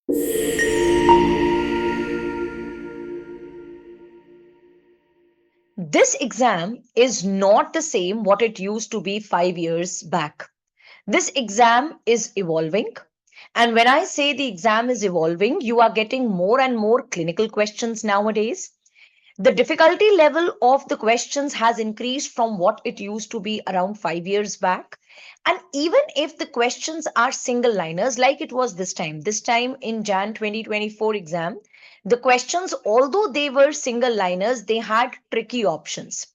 This exam is not the same what it used to be 5 years back. This exam is evolving. And when I say the exam is evolving, you are getting more and more clinical questions nowadays. The difficulty level of the questions has increased from what it used to be around 5 years back. And even if the questions are single liners, like it was this time in Jan 2024 exam, the questions, although they were single liners, they had tricky options.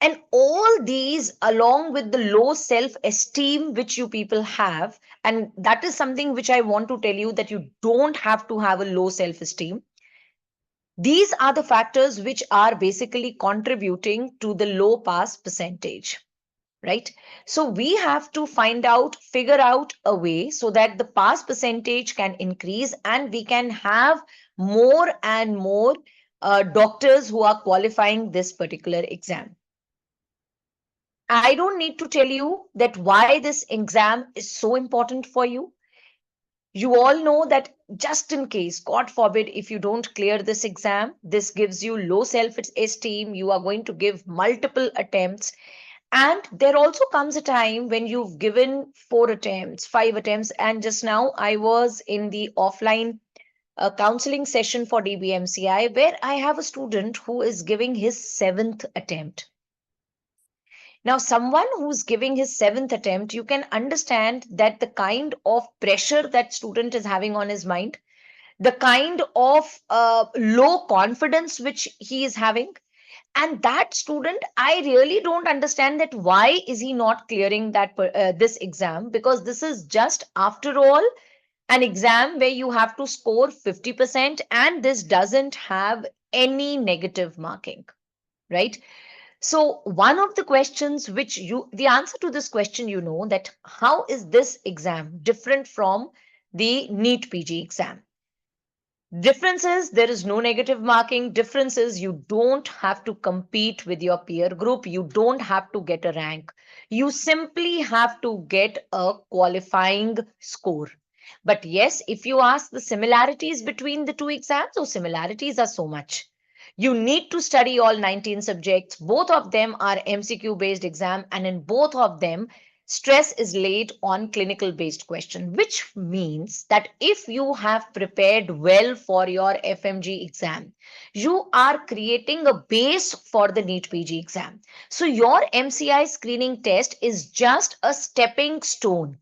And all these, along with the low self esteem which you people have, and that is something which I want to tell you that you don't have to have a low self esteem. These are the factors which are basically contributing to the low pass percentage, right? So we have to figure out a way so that the pass percentage can increase and we can have more and more doctors who are qualifying this particular exam. I don't need to tell you that why this exam is so important for you. You all know that just in case, God forbid, if you don't clear this exam, this gives you low self esteem. You are going to give multiple attempts. And there also comes a time when you've given 4 attempts, 5 attempts. And just now I was in the offline counseling session for DBMCI where I have a student who is giving his seventh attempt. Now, someone who's giving his seventh attempt, you can understand that the kind of pressure that student is having on his mind, the kind of low confidence which he is having, and that student, I really don't understand that why is he not clearing this exam, because this is just after all an exam where you have to score 50% and this doesn't have any negative marking, right? So one of the questions which the answer to this question, that how is this exam different from the NEET PG exam? Difference is there is no negative marking. Difference is you don't have to compete with your peer group. You don't have to get a rank. You simply have to get a qualifying score. But yes, if you ask the similarities between the two exams, so similarities are so much. You need to study all 19 subjects. Both of them are MCQ based exam, and in both of them, stress is laid on clinical based question, which means that if you have prepared well for your FMG exam, you are creating a base for the NEET PG exam. So your MCI screening test is just a stepping stone.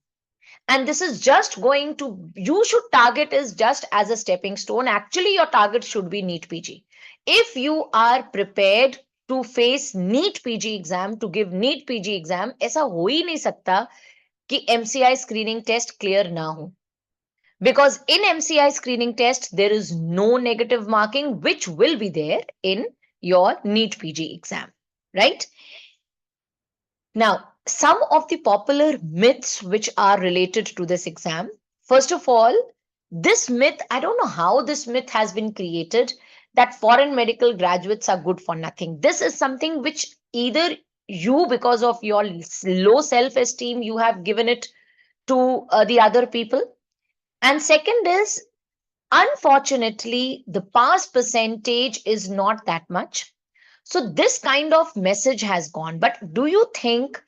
And this is just going to, you should target is just as a stepping stone. Actually, your target should be NEET PG. If you are prepared to face NEET PG exam, to give NEET PG exam, ऐसा हो ही नहीं सकता कि MCI screening test clear ना हो. Because in MCI screening test, there is no negative marking, which will be there in your NEET PG exam, right? Now, some of the popular myths which are related to this exam. First of all, this myth, I don't know how this myth has been created, that foreign medical graduates are good for nothing. This is something which either you, because of your low self-esteem, you have given it to the other people. And second is, unfortunately, the pass percentage is not that much. So this kind of message has gone. But do you think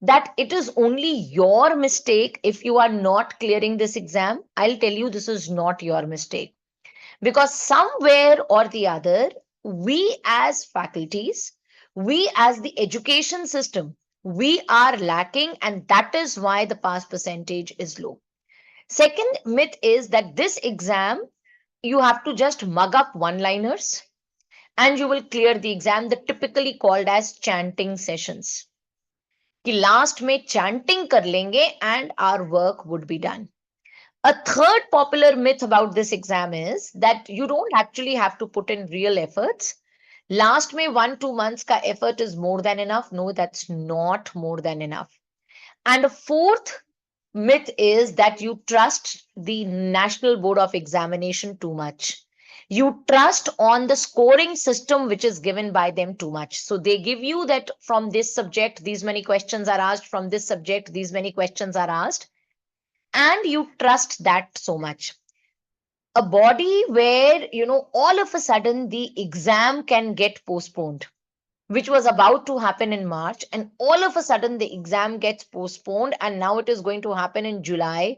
that it is only your mistake if you are not clearing this exam? I'll tell you, this is not your mistake. Because somewhere or the other, we as faculties, we as the education system, we are lacking, and that is why the pass percentage is low. Second myth is that this exam, you have to just mug up one-liners and you will clear the exam, the typically called as chanting sessions. कि last में chanting कर लेंगे and our work would be done. A third popular myth about this exam is that you don't actually have to put in real efforts. Last में 1-2 months का effort is more than enough. No, that's not more than enough. And a fourth myth is that you trust the National Board of Examination too much. You trust on the scoring system which is given by them too much. So they give you that from this subject, these many questions are asked, from this subject, these many questions are asked, and you trust that so much. a body where, all of a sudden the exam can get postponed, which was about to happen in March, and all of a sudden the exam gets postponed, and now it is going to happen in July,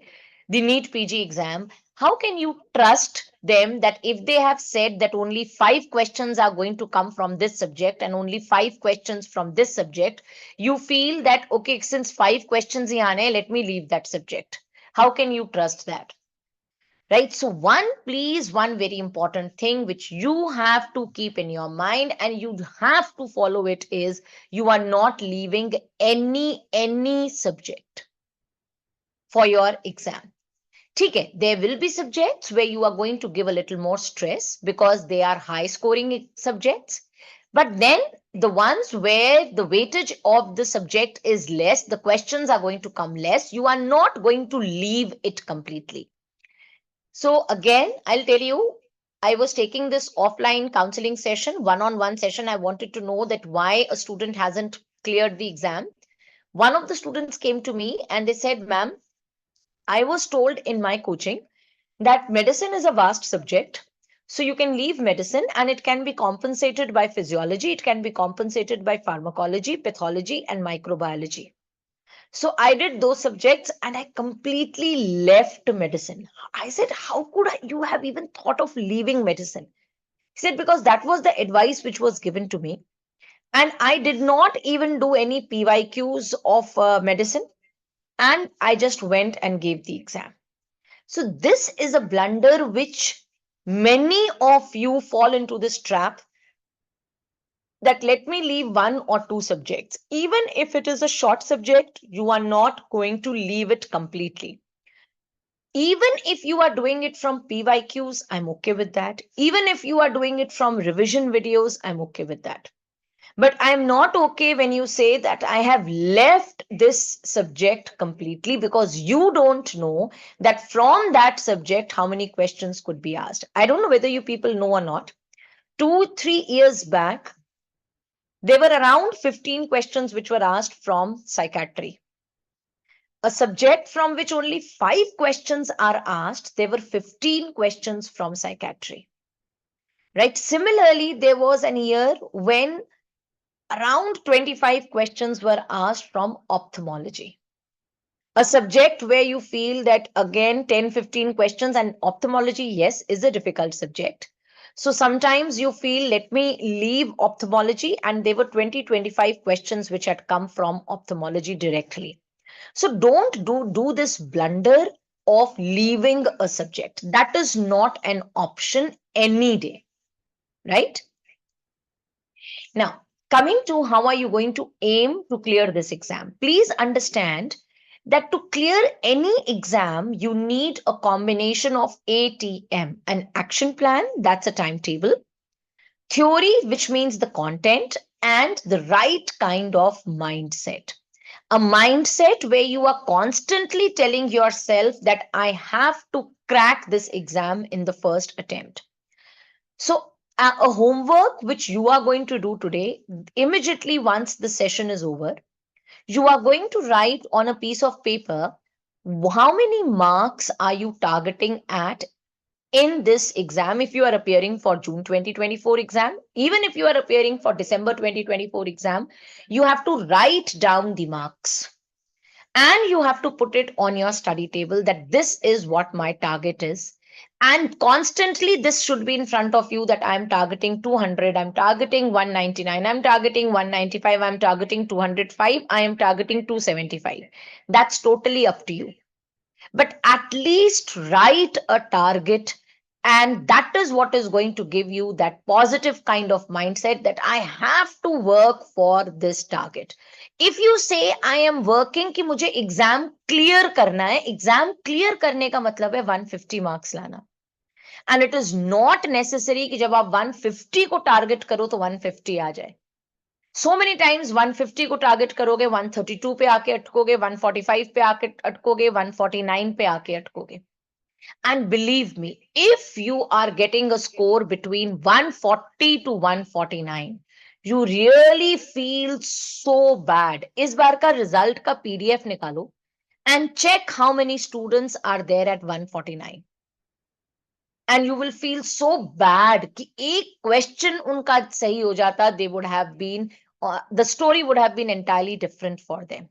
the NEET PG exam. How can you trust them that if they have said that only 5 questions are going to come from this subject and only 5 questions from this subject, you feel that, okay, since 5 questions hi aane, let me leave that subject? How can you trust that? Right? So one very important thing which you have to keep in your mind and you have to follow it is, you are not leaving any subject for your exam. Okay, there will be subjects where you are going to give a little more stress because they are high scoring subjects. But then the ones where the weightage of the subject is less, the questions are going to come less, you are not going to leave it completely. So again, I'll tell you, I was taking this offline counseling session, one-on-one session. I wanted to know that why a student hasn't cleared the exam. One of the students came to me and they said, ma'am, I was told in my coaching that medicine is a vast subject. So you can leave medicine and it can be compensated by physiology, it can be compensated by pharmacology, pathology, and microbiology. So I did those subjects and I completely left medicine. I said, how could you have even thought of leaving medicine? He said, because that was the advice which was given to me. And I did not even do any PYQs of medicine. And I just went and gave the exam. So this is a blunder which many of you fall into this trap, that let me leave 1 or 2 subjects. Even if it is a short subject, you are not going to leave it completely. Even if you are doing it from PYQs, I'm okay with that. Even if you are doing it from revision videos, I'm okay with that. But I'm not okay when you say that I have left this subject completely, because you don't know that from that subject how many questions could be asked. I don't know whether you people know or not. 2-3 years back, there were around 15 questions which were asked from psychiatry. A subject from which only 5 questions are asked, there were 15 questions from psychiatry. Right? Similarly, there was an year when around 25 questions were asked from ophthalmology. A subject where you feel that again 10-15 questions, and ophthalmology, yes, is a difficult subject. So sometimes you feel, let me leave ophthalmology, and there were 20-25 questions which had come from ophthalmology directly. So don't do this blunder of leaving a subject. That is not an option any day, right? Now, coming to how are you going to aim to clear this exam? Please understand that to clear any exam, you need a combination of ATM, an action plan, that's a timetable, theory, which means the content, and the right kind of mindset. A mindset where you are constantly telling yourself that I have to crack this exam in the first attempt. So, a homework which you are going to do today, immediately once the session is over, you are going to write on a piece of paper how many marks are you targeting at in this exam. If you are appearing for June 2024 exam, even if you are appearing for December 2024 exam, you have to write down the marks and you have to put it on your study table that this is what my target is. And constantly this should be in front of you, that I'm targeting 200, I'm targeting 199, I'm targeting 195, I'm targeting 205, I am targeting 275. That's totally up to you, but at least write a target. And that is what is going to give you that positive kind of mindset that I have to work for this target. If you say I am working कि मुझे exam clear करना है, exam clear करने का मतलब है 150 marks लाना. And it is not necessary कि जब आप 150 को टारगेट करो तो 150 आ जाए. सो मेनी टाइम्स 150 को टारगेट करोगे, 132 पे आके अटकोगे, 145 पे आके अटकोगे, 149 पे आके अटकोगे. And believe me, if you are getting a score between 140 to 149, you really feel so bad. इस बार का रिजल्ट का PDF निकालो and check how many students are there at 149. and you will feel so bad कि एक question उनका सही हो जाता, they would have been, the story would have been entirely different for them,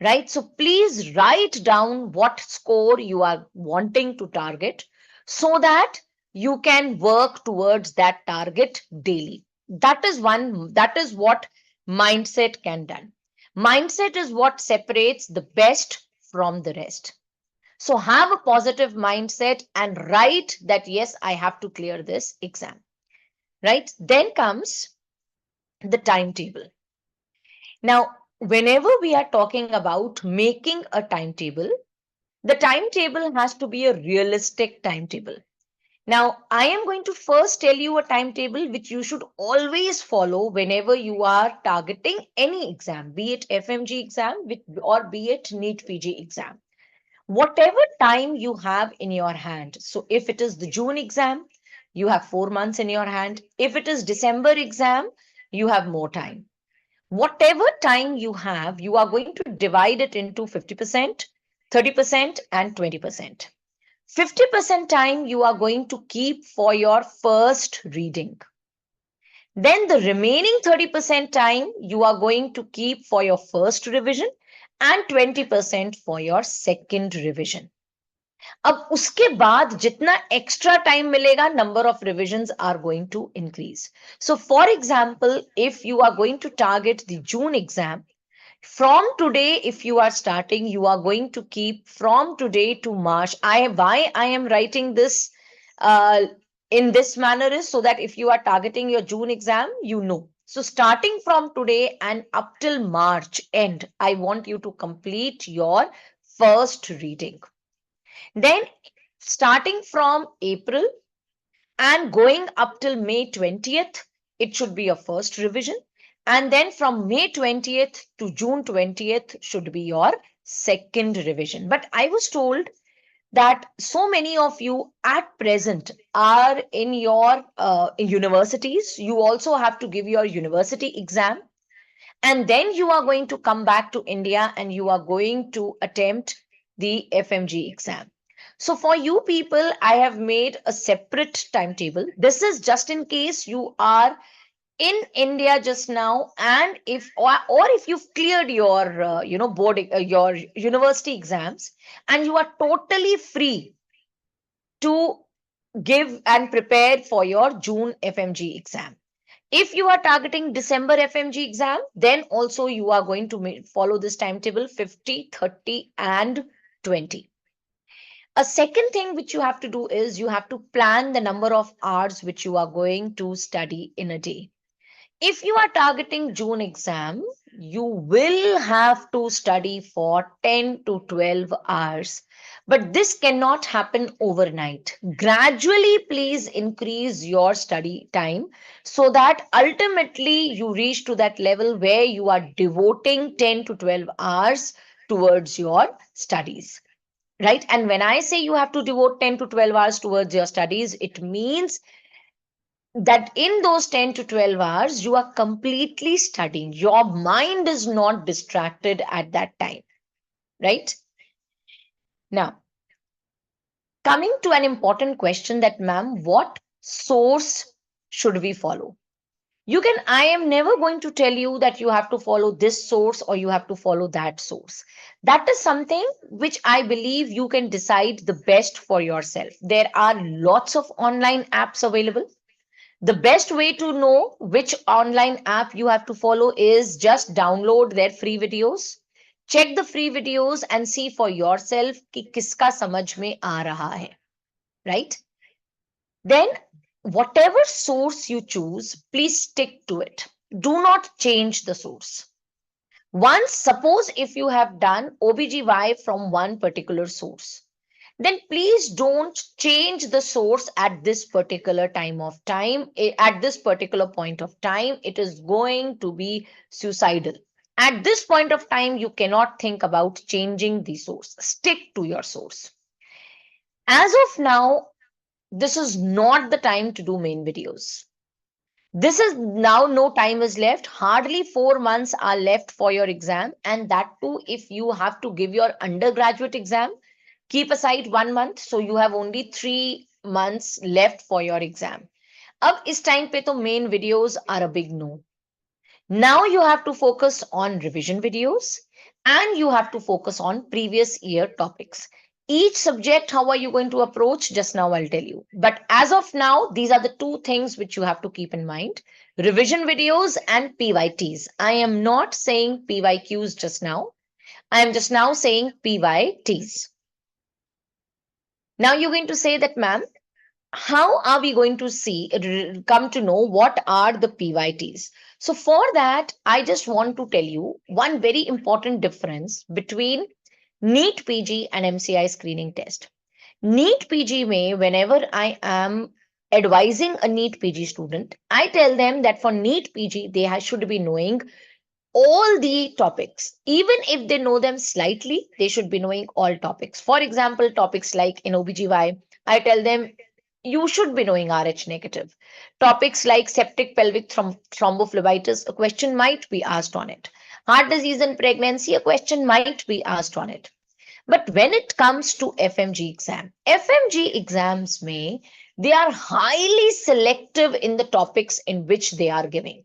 right? So please write down what score you are wanting to target so that you can work towards that target daily. That is what mindset can do. Mindset is what separates the best from the rest. So have a positive mindset and write that, yes, I have to clear this exam, right? Then comes the timetable. Now, whenever we are talking about making a timetable, the timetable has to be a realistic timetable. Now, I am going to first tell you a timetable which you should always follow whenever you are targeting any exam, be it FMG exam or be it NEET PG exam. Whatever time you have in your hand. So if it is the June exam, you have 4 months in your hand. If it is December exam, you have more time. Whatever time you have, you are going to divide it into 50%, 30%, and 20%. 50% time you are going to keep for your first reading. Then the remaining 30% time you are going to keep for your first revision and 20% for your second revision. अब उसके बाद जितना extra time मिलेगा, number of revisions are going to increase. So for example, if you are going to target the June exam, from today, if you are starting, you are going to keep from today to March. Why I am writing this uh, in this manner is so that if you are targeting your June exam, you know. So starting from today and up till March end, I want you to complete your first reading. Then starting from April and going up till May 20th, it should be your first revision. And then from May 20th to June 20th should be your second revision. But I was told that so many of you at present are in your universities. You also have to give your university exam. And then you are going to come back to India and you are going to attempt the FMG exam. So for you people, I have made a separate timetable. This is just in case you are in India just now, and or if you've cleared your board your university exams and you are totally free to give and prepare for your June FMG exam. If you are targeting December FMG exam, then also you are going to follow this timetable 50, 30, and 20. A second thing which you have to do is you have to plan the number of hours which you are going to study in a day. If you are targeting June exam, you will have to study for 10 to 12 hours. But this cannot happen overnight. Gradually, please increase your study time so that ultimately you reach to that level where you are devoting 10 to 12 hours towards your studies. Right? And when I say you have to devote 10 to 12 hours towards your studies, it means that in those 10 to 12 hours, you are completely studying. Your mind is not distracted at that time, right? Now, coming to an important question that, ma'am, what source should we follow? I am never going to tell you that you have to follow this source or you have to follow that source. That is something which I believe you can decide the best for yourself. There are lots of online apps available. The best way to know which online app you have to follow is just download their free videos. Check the free videos and see for yourself कि किसका समझ में आ रहा है, right? Then whatever source you choose, please stick to it. Do not change the source. Once, suppose if you have done OBGY from one particular source, then please don't change the source at this particular time. At this particular point of time, it is going to be suicidal. At this point of time, you cannot think about changing the source. Stick to your source. As of now, this is not the time to do main videos. This is now no time is left. Hardly 4 months are left for your exam. And that too, if you have to give your undergraduate exam, keep aside 1 month. So you have only months left for your exam. अब इस time पे तो main videos are a big no. Now you have to focus on revision videos and you have to focus on previous year topics. Each subject, how are you going to approach? Just now I'll tell you. But as of now, these are the two things which you have to keep in mind. Revision videos and PYTs. I am not saying PYQs just now. I am just now saying PYTs. Now you're going to say that, ma'am, how are we going to come to know what are the PYTs? So for that, I just want to tell you one very important difference between NEET PG and MCI screening test. NEET PG may, whenever I am advising a NEET PG student, I tell them that for NEET PG, they should be knowing all the topics. Even if they know them slightly, they should be knowing all topics. For example, topics like in OBGY, I tell them you should be knowing RH negative. Topics like septic pelvic thrombophlebitis, a question might be asked on it. Heart disease and pregnancy, a question might be asked on it. But when it comes to FMG exams they are highly selective in the topics in which they are giving.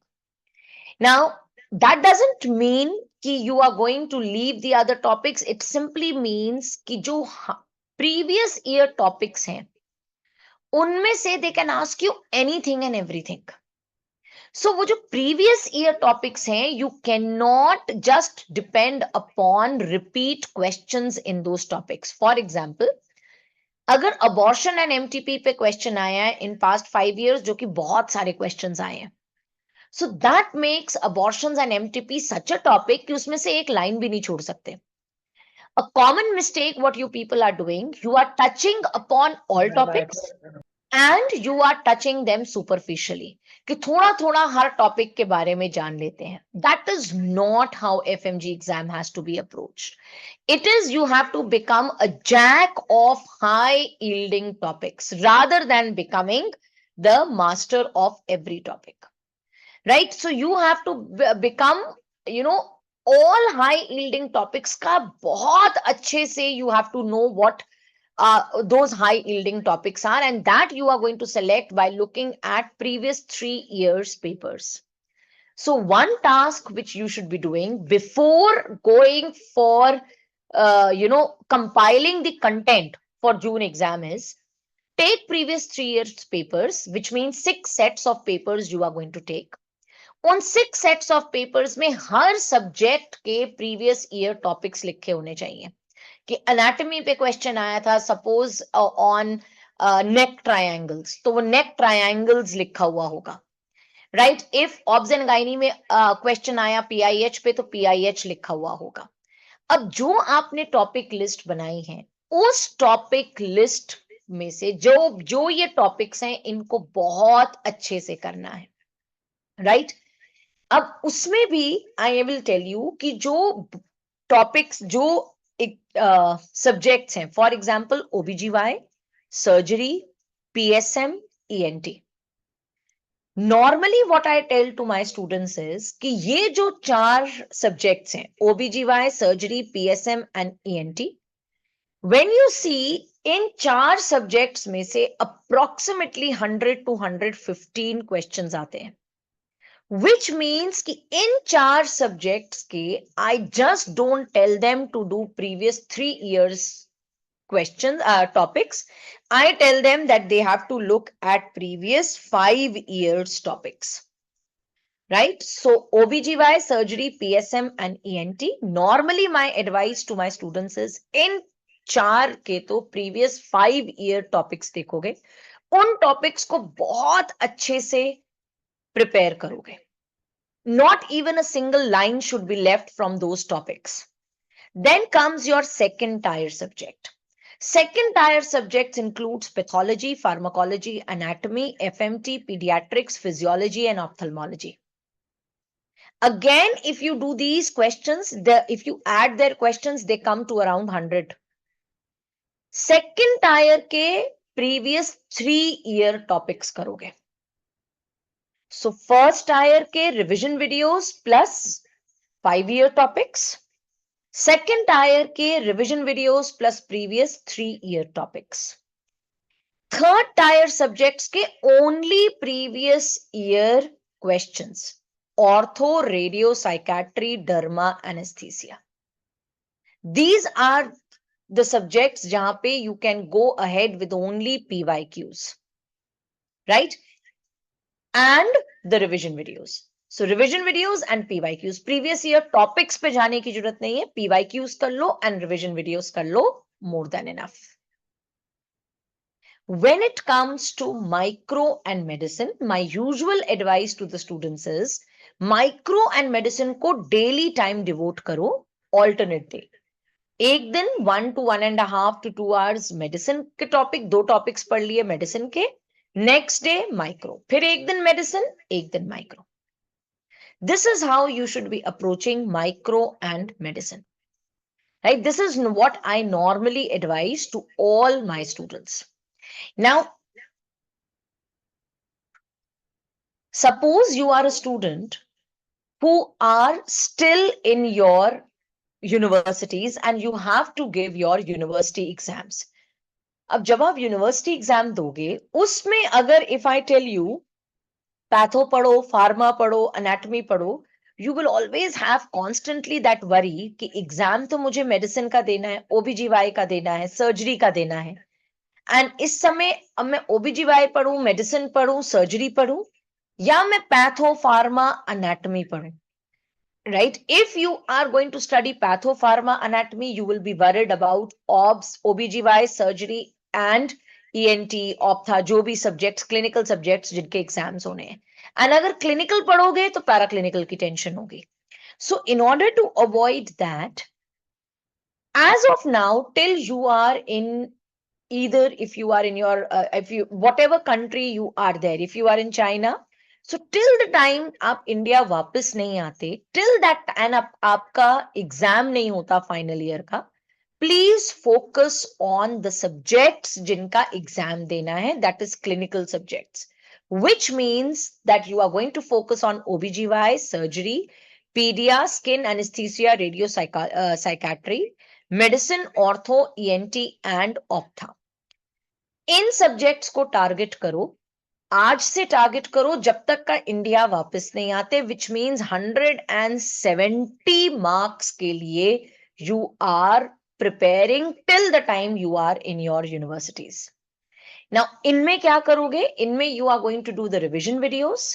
Now, that doesn't mean कि you are going to leave the other topics. It simply means कि जो previous year topics हैं उनमें से they can ask you anything and everything. So वो जो previous year topics हैं, you cannot just depend upon repeat questions in those topics. For example, अगर abortion and MTP पे question आया है in past 5 years, जो कि बहुत सारे questions आए हैं, so that makes abortions and MTP such a topic कि उसमें से एक line भी नहीं छोड़ सकते. A common mistake what you people are doing, you are touching upon all topics and you are touching them superficially कि थोड़ा थोड़ा हर टॉपिक के बारे में जान लेते हैं. That is not how FMG exam has to be approached. It is you have to become a jack of high yielding topics rather than becoming the master of every topic. Right? So you have to become, all high yielding topics का बहुत अच्छे से you have to know what those high yielding topics are, and that you are going to select by looking at previous 3 years papers. So one task which you should be doing before going for compiling the content for June exam is take previous 3 years papers, which means 6 sets of papers you are going to take. उन 6 sets of papers में हर subject के previous year topics लिखे होने चाहिए. कि anatomy पे question आया था सपोज ऑन नेक ट्रायंगल्स, तो वो नेक ट्रायंगल्स लिखा हुआ होगा. Right? If obs and gynae में क्वेश्चन आया पीआईएच पे, तो पीआईएच लिखा हुआ होगा. अब जो आपने टॉपिक लिस्ट बनाई है, उस टॉपिक लिस्ट में से जो ये टॉपिक्स हैं, इनको बहुत अच्छे से करना है. राइट? अब उसमें भी आई विल टेल यू कि जो टॉपिक्स, जो सब्जेक्ट्स हैं, for example OBGY, surgery, PSM, ENT. Normally what I tell to my students is कि ये जो 4 सब्जेक्ट्स हैं, OBGY, surgery, PSM and ENT, when you see in 4 subjects में से अप्रोक्सीमेटली 100 to 115 क्वेश्चंस आते हैं. Which means कि in 4 subjects के I just don't tell them to do previous 3 years questions, topics. I tell them that they have to look at previous 5 years topics. Right? So OBGY, surgery, PSM and ENT. Normally my advice to my students is in 4 के तो previous 5 year topics देखोगे, उन topics को बहुत अच्छे से prepare करोगे. Not even a single line should be left from those topics. Then comes your second tier subject. Second tier subjects includes pathology, pharmacology, anatomy, FMT, pediatrics, physiology and ophthalmology. Again, if you do these questions, if you add their questions, they come to around 100. Second tier के previous 3 year topics करोगे. So first tier के revision videos plus 5 year topics. Second tier के revision videos plus previous 3 year topics. Third tier subjects के only previous year questions, ortho, radio, psychiatry, derma, anaesthesia. These are the subjects जहां पे you can go ahead with only PYQs, right? And the revision videos. So revision videos and PYQs. Previous year topics पे जाने की जरूरत नहीं है, PYQs कर लो and revision videos कर लो, more than enough. When it comes to micro and medicine, my usual advice to the students is micro and medicine को daily time devote करो, alternate day. एक दिन 1 to 1.5 to 2 hours मेडिसिन के topic, 2 topics पढ़ लिए medicine के, next day micro, फिर एक दिन मेडिसिन, एक दिन micro. This is how you should be approaching micro and medicine, right? This is what I normally advise to all my students. Now, suppose you are a student who are still in your universities and you have to give your university exams. अब जब आप university exam दोगे, उसमें अगर if I tell you patho पढ़ो, pharma पढ़ो, anatomy पढ़ो, you will always have constantly that worry कि एग्जाम तो मुझे मेडिसिन का देना है, ओबीजीवाई का देना है, सर्जरी का देना है. एंड इस समय अब मैं ओबीजीवाई पढ़ूं, मेडिसिन पढ़ूं, सर्जरी पढ़ूं, या मैं पैथो, फार्मा, एनाटॉमी पढ़ूं. Right? If you are going to study patho, pharma, anatomy, you will be worried about OBS, OBGY, surgery and ENT, optha, जो भी subjects, clinical subjects जिनके exams होने हैं. And अगर clinical पढ़ोगे तो paraclinical की tension होगी. So in order to avoid that, as of now, till you are in either, if you are in your if you whatever country you are there, if you are in China, so till the time आप India वापस नहीं आते, till that and आपका exam नहीं होता final year का, please focus on the subjects जिनका exam देना है, that is clinical subjects, which means that you are going to focus on OBGY, surgery, pedia, skin anesthesia, radio psychiatry, medicine, ortho, ENT and optha. In subjects को target करो, आज से target करो जब तक का इंडिया वापस नहीं आते, विच मीन्स 170 मार्क्स के लिए you are preparing till the time you are in your universities. Now इनमें क्या करोगे? इनमें you are going to do the revision videos,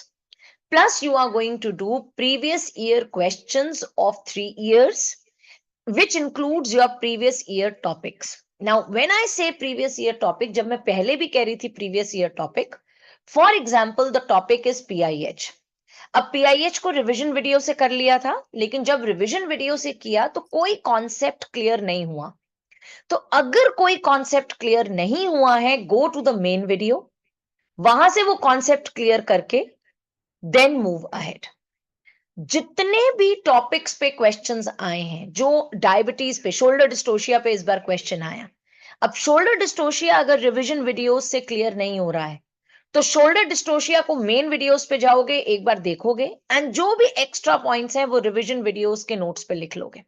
plus you are going to do previous year questions of 3 years, which includes your previous year topics. Now, when I say previous year topic, जब मैं पहले भी कह रही थी previous year topic, for example, the topic is PIH. अब PIH को revision video से कर लिया था, लेकिन जब रिवीजन वीडियो से किया तो कोई कॉन्सेप्ट क्लियर नहीं हुआ. तो अगर कोई कॉन्सेप्ट क्लियर नहीं हुआ है, go to the main video, वहां से वो कॉन्सेप्ट क्लियर करके देन मूव अहेड. जितने भी टॉपिक्स पे क्वेश्चंस आए हैं, जो डायबिटीज पे, शोल्डर डिस्टोशिया पे इस बार क्वेश्चन आया. अब शोल्डर डिस्टोशिया अगर रिवीजन वीडियोस से क्लियर नहीं हो रहा है, तो शोल्डर डिस्टोशिया को मेन वीडियोस पे जाओगे, एक बार देखोगे, एंड जो भी एक्स्ट्रा पॉइंट्स हैं वो रिवीजन वीडियोस के नोट्स पे लिख लोगे,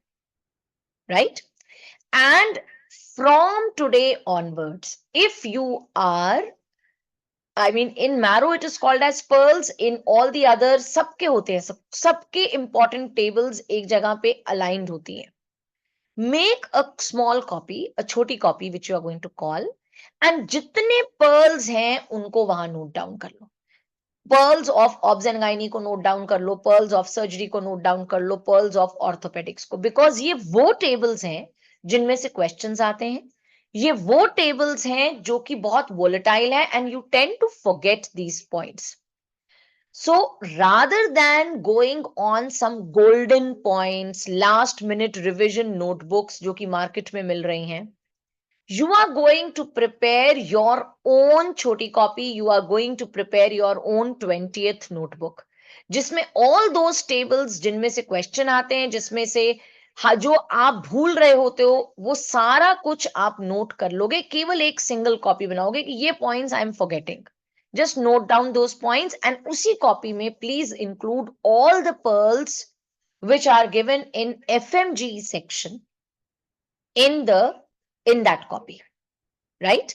right? And from today onwards, if you are, I mean, in marrow it is called as pearls. In all the other सबके होते हैं, सबके important tables एक जगह पे aligned होती हैं. Make a small copy, a छोटी copy which you are going to call, and जितने pearls हैं उनको वहां note down कर लो. Pearls of obs and gynae को note down कर लो, pearls of surgery को note down कर लो, pearls of orthopedics को, because ये वो tables हैं जिनमें से questions आते हैं. ये वो टेबल्स हैं जो कि बहुत वोलेटाइल है, and you tend to forget these points. So rather than going on some golden points, last minute revision notebooks जो कि मार्केट में मिल रही हैं, you are going to prepare your own छोटी copy, you are going to prepare your own 20th notebook, जिसमें all those tables जिनमें से question आते हैं, जिसमें से जो आप भूल रहे होते हो, वो सारा कुछ आप नोट कर लोगे. केवल एक सिंगल कॉपी बनाओगे कि ये points I am forgetting, just note down those points, and उसी कॉपी में please include all the pearls which are given in FMGE section in that copy, right?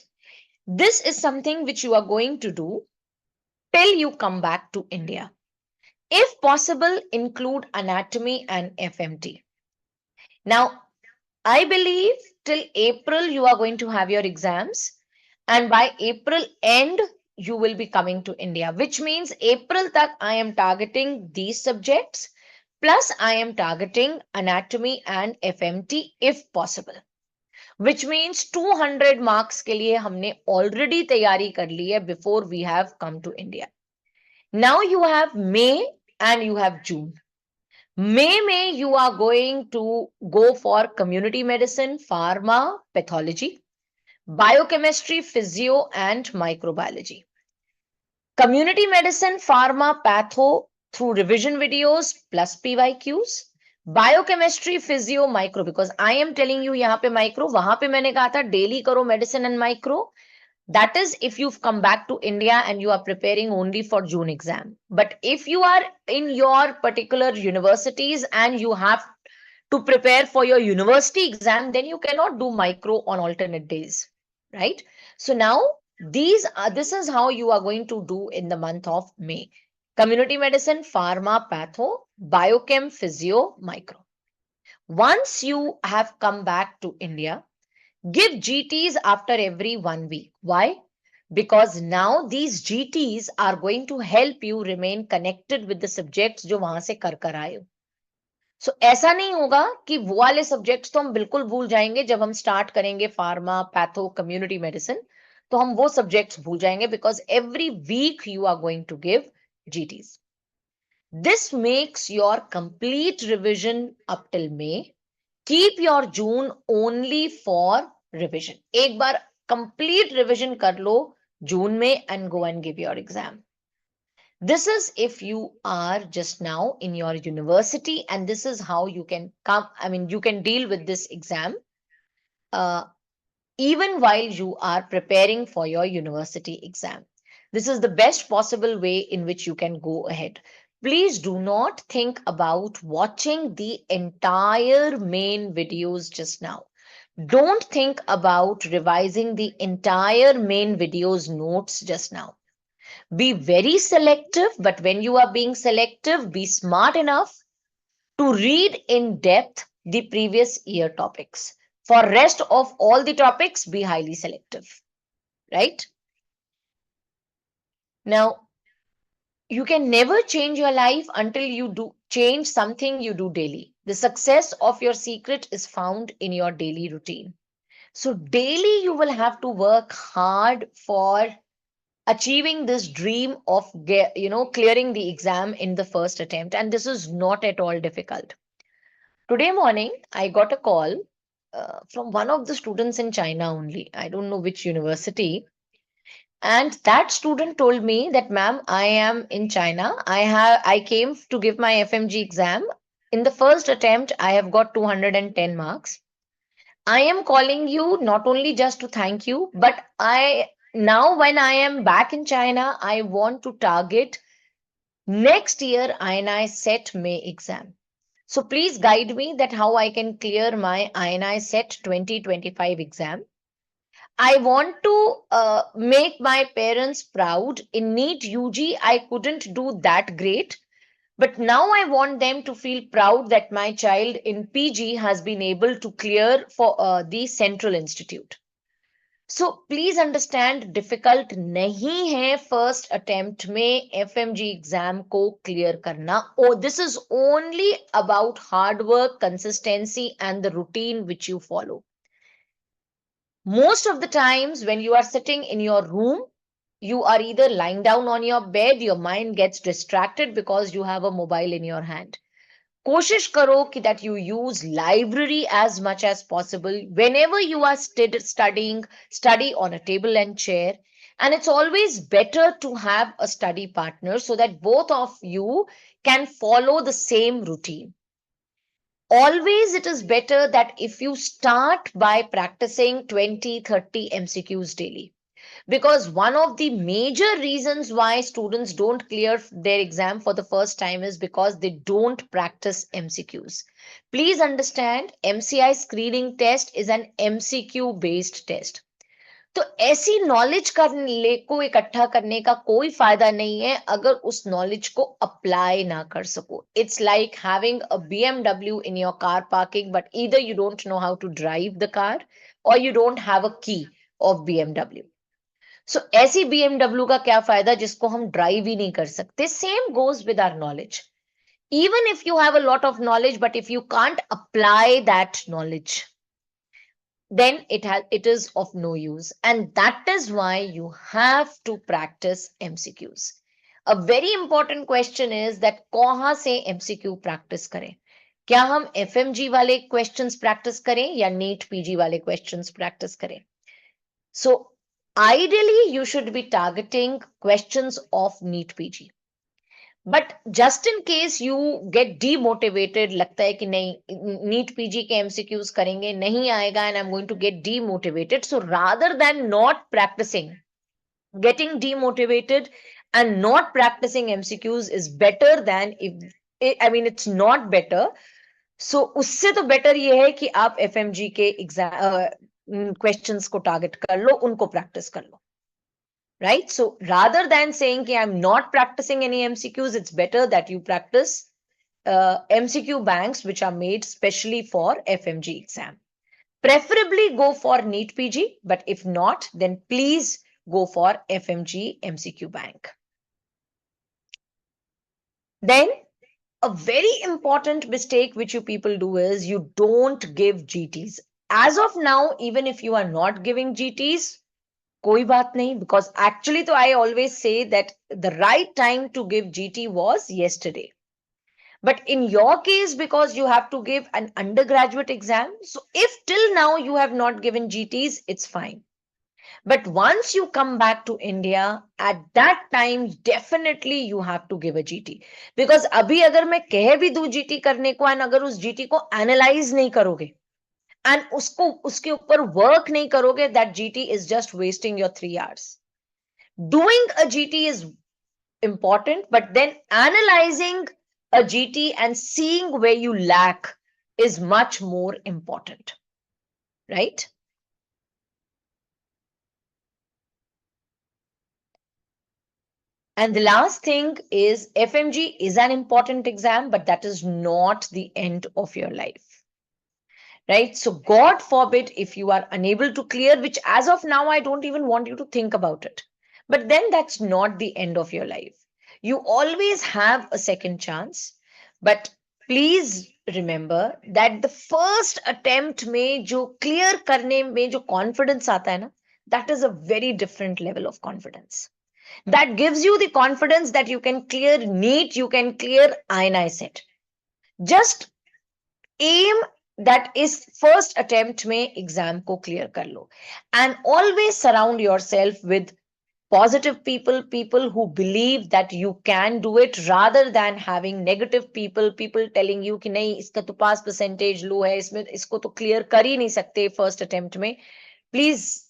This is something which you are going to do till you come back to India. If possible, include anatomy and FMT. Now, I believe till April you are going to have your exams, and by April end you will be coming to India, which means April tak I am targeting these subjects, plus I am targeting anatomy and FMT if possible, which means 200 marks के लिए हमने already तैयारी कर ली है before we have come to India. Now you have May and you have June. May you are going to go for community medicine, pharma, pathology, biochemistry, physio, and microbiology. Community medicine, pharma, patho through revision videos plus PYQs. Biochemistry, physio, micro, because I am telling you यहाँ पे micro, वहां पे मैंने कहा था daily करो medicine and micro. That is if you've come back to India and you are preparing only for June exam. But if you are in your particular universities and you have to prepare for your university exam, then you cannot do micro on alternate days, right? So now this is how you are going to do in the month of May. Community medicine, pharma, patho, biochem, physio, micro. Once you have come back to India, give GTs after every 1 week. Why? Because now these GTs are going to help you remain connected with the subjects जो वहां से कर आए हो. So ऐसा नहीं होगा कि वो वाले सब्जेक्ट्स तो हम बिल्कुल भूल जाएंगे जब हम स्टार्ट करेंगे फार्मा, पैथो, कम्युनिटी मेडिसिन, तो हम वो सब्जेक्ट्स भूल जाएंगे because every week you are going to give GTs. This makes your complete revision up till May. Keep your June only for revision. एक बार complete revision कर लो June में and go and give your exam. This is if you are just now in your university, and this is how you can come. I mean, you can deal with this exam even while you are preparing for your university exam. This is the best possible way in which you can go ahead. Please do not think about watching the entire main videos just now. Don't think about revising the entire main videos notes just now. Be very selective, but when you are being selective, be smart enough to read in depth the previous year topics. For rest of all the topics, be highly selective, right? Now, you can never change your life until you do change something you do daily. The success of your secret is found in your daily routine. So daily you will have to work hard for achieving this dream of clearing the exam in the first attempt, and this is not at all difficult. Today morning I got a call from one of the students in China only. I don't know which university. And that student told me that, ma'am, I am in China. I came to give my FMG exam. In the first attempt, I have got 210 marks. I am calling you not only just to thank you, but now when I am back in China, I want to target next year INI set May exam. So please guide me that how I can clear my INI set 2025 exam. I want to make my parents proud. In NEET UG, I couldn't do that great. But now I want them to feel proud that my child in PG has been able to clear for the Central Institute. So please understand, difficult नहीं है first attempt में FMG exam को clear करना. Oh, this is only about hard work, consistency, and the routine which you follow. Most of the times when you are sitting in your room, you are either lying down on your bed, your mind gets distracted because you have a mobile in your hand. कोशिश करो कि that you use library as much as possible. Whenever you are studying, study on a table and chair. And it's always better to have a study partner so that both of you can follow the same routine. Always it is better that if you start by practicing 20-30 MCQs daily, because one of the major reasons why students don't clear their exam for the first time is because they don't practice MCQs. Please understand, MCI screening test is an MCQ based test. तो ऐसी knowledge को इकट्ठा करने का कोई फायदा नहीं है अगर उस नॉलेज को अप्लाई ना कर सको. It's like having a BMW in your car parking, but either you don't know how to drive the car और you don't have a key of BMW. सो ऐसी BMW का क्या फायदा जिसको हम ड्राइव ही नहीं कर सकते. Same goes with our knowledge. Even if you have a lot of knowledge, but if you can't apply that knowledge, then it is of no use. And that is why you have to practice MCQs. A very important question is that कहाँ से MCQ practice करें. क्या हम FMG वाले questions practice करें या NEET PG वाले questions practice करें. So ideally you should be targeting questions of NEET PG. But just in case you get demotivated, लगता है कि नहीं नीट पीजी के एमसीक्यूज करेंगे नहीं आएगा and I am going to get demotivated, so rather than not practising, getting demotivated and not practicing MCQs is better than if I mean it's not better. So उससे तो better ये है कि आप FMG के एग्जाम क्वेश्चंस को target कर लो, उनको प्रैक्टिस कर लो. Right? So rather than saying कि I'm not practicing any MCQs, it's better that you practice MCQ banks which are made specially for FMG exam. Preferably go for NEET PG, but if not, then please go for FMG MCQ bank. Then a very important mistake which you people do is you don't give GTs. As of now, even if you are not giving GTs, कोई बात नहीं, because actually तो I always say that the right time to give GT was yesterday. But in your case, because you have to give an undergraduate exam, so if till now you have not given GTs, it's fine. But once you come back to India, at that time, definitely you have to give a GT. Because अभी अगर मैं कह भी दूं GT करने को, and अगर उस GT को analyze नहीं करोगे, and उसके ऊपर work नहीं करोगे, that GT is just wasting your 3 hours. Doing a GT is important, but then analyzing a GT and seeing where you lack is much more important, right? And the last thing is FMG is an important exam, but that is not the end of your life. Right? So God forbid if you are unable to clear, which as of now, I don't even want you to think about it. But then that's not the end of your life. You always have a second chance. But please remember that the first attempt में जो clear करने में जो confidence आता है ना, that is a very different level of confidence. That gives you the confidence that you can clear NEET, you can clear IASSS. Just aim that is first attempt में exam को clear कर लो. And always surround yourself with positive people, people who believe that you can do it, rather than having negative people telling you कि नहीं इसका तो pass percentage low है, इसमें इसको तो clear कर ही नहीं सकते first attempt में. Please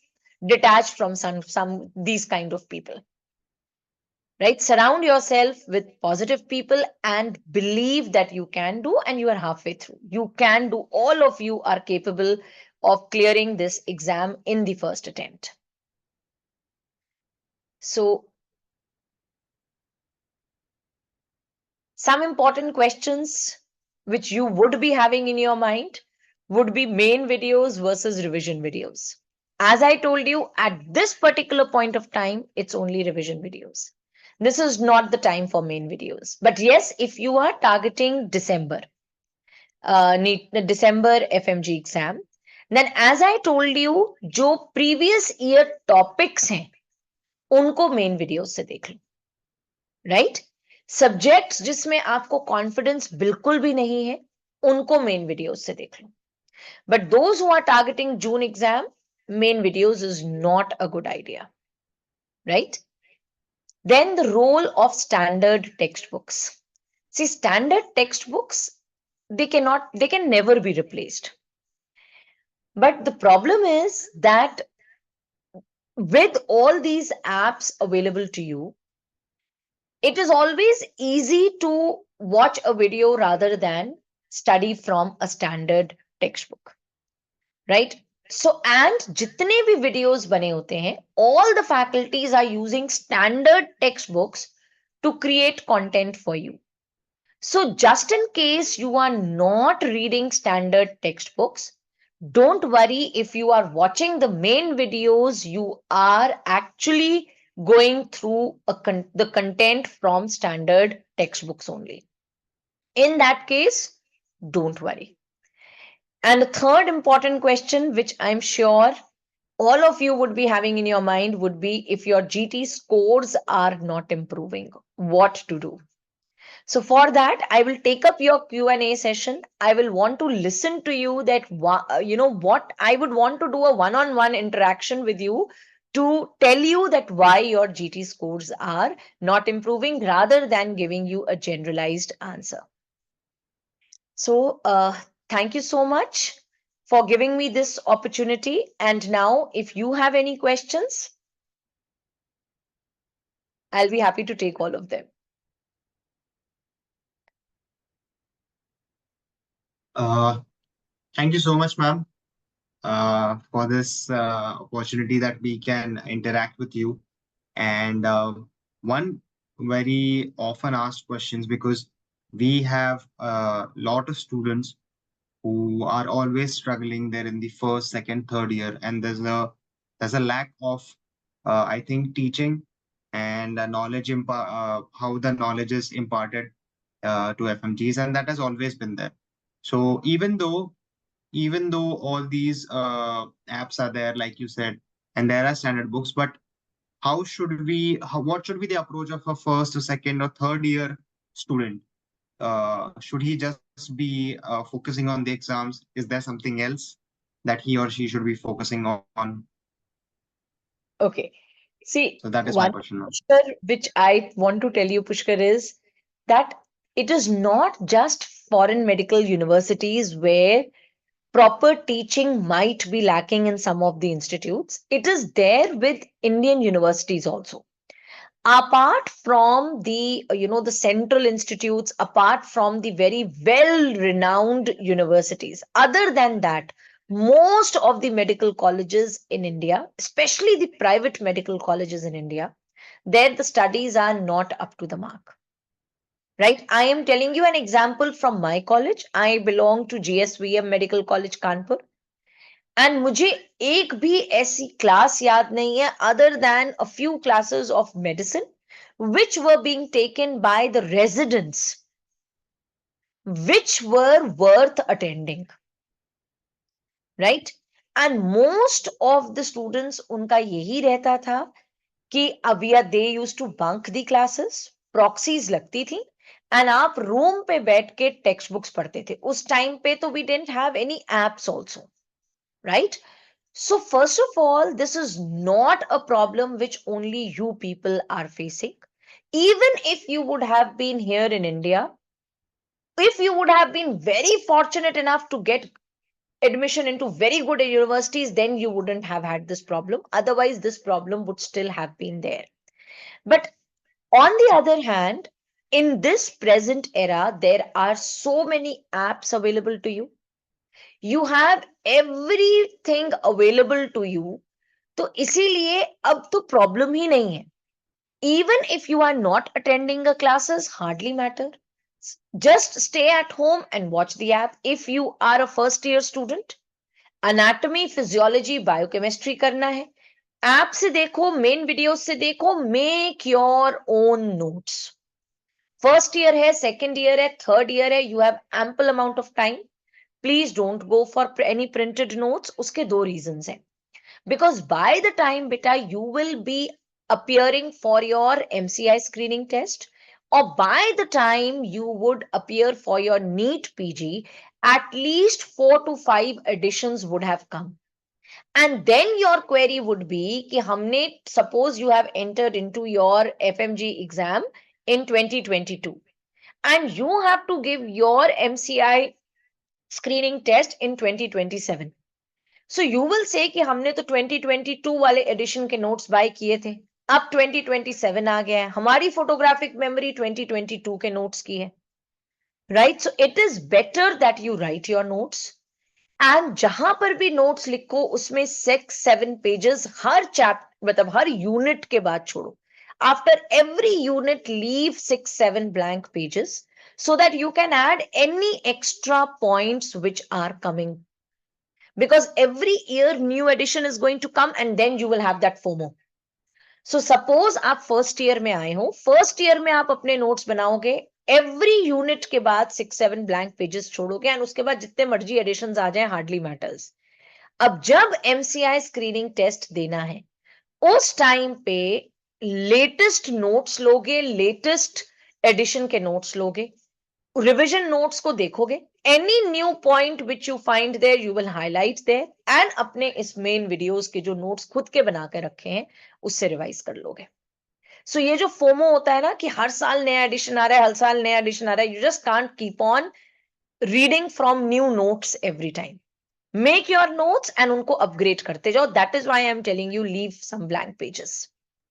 detach from some these kind of people. Right? Surround yourself with positive people and believe that you can do, and you are halfway through. You can do. All of you are capable of clearing this exam in the first attempt. So, some important questions which you would be having in your mind would be main videos versus revision videos. As I told you, at this particular point of time, it's only revision videos. This is not the time for main videos. But yes, if you are targeting December FMG exam, then as I told you, जो previous year topics हैं, उनको main videos से देख लो. Right? Subjects जिसमें आपको confidence बिल्कुल भी नहीं है, उनको main videos से देख लो. But those who are targeting June exam, main videos is not a good idea. Right? Then the role of standard textbooks. See, standard textbooks, they can never be replaced. But the problem is that with all these apps available to you, it is always easy to watch a video rather than study from a standard textbook, right? So and जितने भी videos बने होते हैं, all the faculties are using standard textbooks to create content for you. So just in case you are not reading standard textbooks, don't worry. If you are watching the main videos, you are actually going through the content from standard textbooks only. In that case, don't worry. And the third important question, which I'm sure all of you would be having in your mind, would be if your GT scores are not improving, what to do? So for that, I will take up your Q&A session. I will want to listen to you that, what I would want to do a one-on-one interaction with you to tell you that why your GT scores are not improving rather than giving you a generalized answer. So thank you so much for giving me this opportunity. And now if you have any questions, I'll be happy to take all of them. Thank you so much, ma'am, for this opportunity that we can interact with you. And one very often asked questions, because we have a lot of students who are always struggling there in the first, second, third year, and there's a lack of I think teaching and how the knowledge is imparted to FMGs, and that has always been there. So even though all these apps are there, like you said, and there are standard books, but what should be the approach of a first or second or third year student? Should he just be focusing on the exams? Is there something else that he or she should be focusing on? Okay. So See, that is my one question, ma'am. Pushkar, which I want to tell you, Pushkar, is that it is not just foreign medical universities where proper teaching might be lacking in some of the institutes. It is there with Indian universities also. Apart from the the central institutes, apart from the very well renowned universities, other than that, most of the medical colleges in India, especially the private medical colleges in India, there the studies are not up to the mark. Right, I am telling you an example from my college. I belong to GSVM Medical College Kanpur, and मुझे एक भी ऐसी class याद नहीं है other than a few classes of medicine which were being taken by the residents which were worth attending, right? And most of the students उनका यही रहता था कि अविया they used to bunk the classes, proxies लगती थी and आप room पे बैठ के टेक्स्ट बुक्स पढ़ते थे. उस टाइम पे तो we didn't have any apps also, right? So, first of all, this is not a problem which only you people are facing. Even if you would have been here in India, if you would have been very fortunate enough to get admission into very good universities, then you wouldn't have had this problem. Otherwise, this problem would still have been there. But on the other hand, in this present era, there are so many apps available to you. You have everything available to you. तो इसीलिए अब तो problem ही नहीं है. Even if you are not attending a classes, hardly matter. Just stay at home and watch the app. If you are a first year student, anatomy, physiology, biochemistry करना है, app से देखो, मेन वीडियो से देखो, make your own notes. First year है, second year है, third year है, you have ample amount of time. Please don't go for any printed notes. उसके दो reasons हैं. Because by the time beta you will be appearing for your MCI screening test, or by the time you would appear for your NEET PG, at least 4 to 5 editions would have come. And then your query would be कि हमने, suppose you have entered into your FMG exam in 2022 and you have to give your MCI screening test in 2027. So you will say कि हमने तो 2022 वाले addition के notes bye किए थे, अब 2027 आ गया है, हमारी फोटोग्राफिक मेमोरी 2022 के नोट्स की है, right? So it is better that you right your notes and जहां पर भी नोट्स लिखो उसमें 6-7 पेजेस हर चैप्टर, मतलब हर यूनिट के बाद छोड़ो. After every unit leave 6-7 blank pages so that you can add any extra points which are coming, because every year new edition is going to come and then you will have that FOMO. So suppose आप first year में आए हो, first year में आप अपने notes बनाओगे, every unit के बाद 6-7 blank pages छोड़ोगे एंड उसके बाद जितने मर्जी एडिशंस आ जाए हार्डली मैटर्स. अब जब एमसीआई स्क्रीनिंग टेस्ट देना है उस टाइम पे लेटेस्ट नोट्स लोगे, लेटेस्ट एडिशन के नोट्स लोगे, रिविजन नोट्स को देखोगे, any new point which you find there you will highlight there and अपने इस मेन वीडियोस के जो नोट्स खुद के बना के रखे हैं उससे रिवाइज कर लोगे. सो ये जो फोमो होता है ना कि हर साल नया एडिशन आ रहा है, हर साल नया एडिशन आ रहा है, you just can't keep on reading from new notes every time. Make your notes and उनको अपग्रेड करते जाओ. That is why I am telling you leave some blank pages.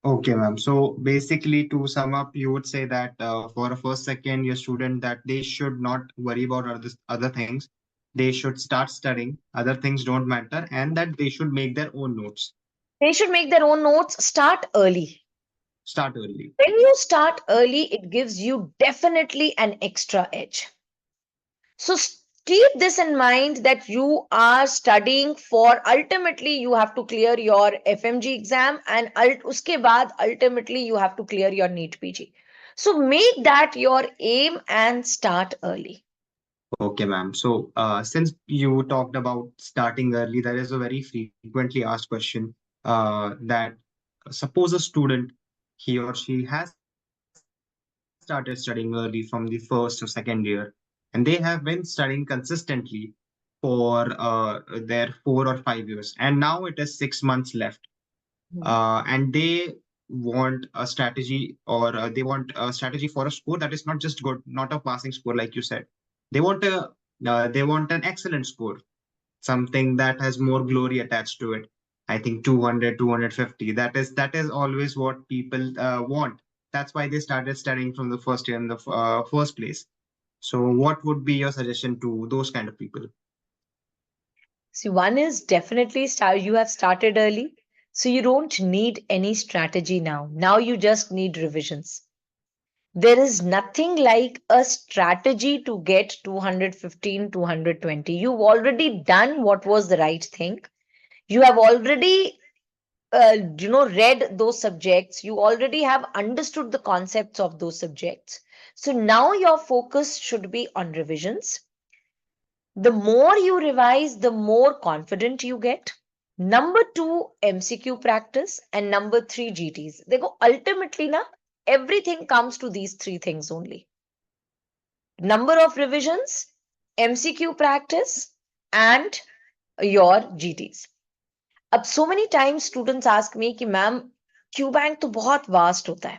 Okay, ma'am. So basically, to sum up, you would say that for a first, second year student, that they should not worry about other things. They should start studying. Other things don't matter, and that they should make their own notes. They should make their own notes. Start early. Start early. When you start early, it gives you definitely an extra edge. So keep this in mind that you are studying for, ultimately you have to clear your FMG exam and uske baad ultimately you have to clear your NEET PG. So make that your aim and start early. Okay, ma'am. So since you talked about starting early, there is a very frequently asked question that suppose a student, he or she has started studying early from the first or second year, and they have been studying consistently for their 4 or 5 years, and now it is 6 months left, and they want a strategy, or they want a strategy for a score that is not just good, not a passing score like you said. They want an excellent score, something that has more glory attached to it. I think 200, 250. That is always what people want. That's why they started studying from the first year in the first place. So, what would be your suggestion to those kind of people? See, one is definitely start, you have started early, so you don't need any strategy now. Now you just need revisions. There is nothing like a strategy to get 215, 220. You've already done what was the right thing. You have already read those subjects. You already have understood the concepts of those subjects. So now your focus should be on revisions. The more you revise, the more confident you get. Number 2, MCQ practice, and number 3, GTs. They go ultimately na, everything comes to these 3 things only. Number of revisions, MCQ practice, and your GTs. अब so many times students ask me कि ma'am Q bank तो बहुत vast होता है,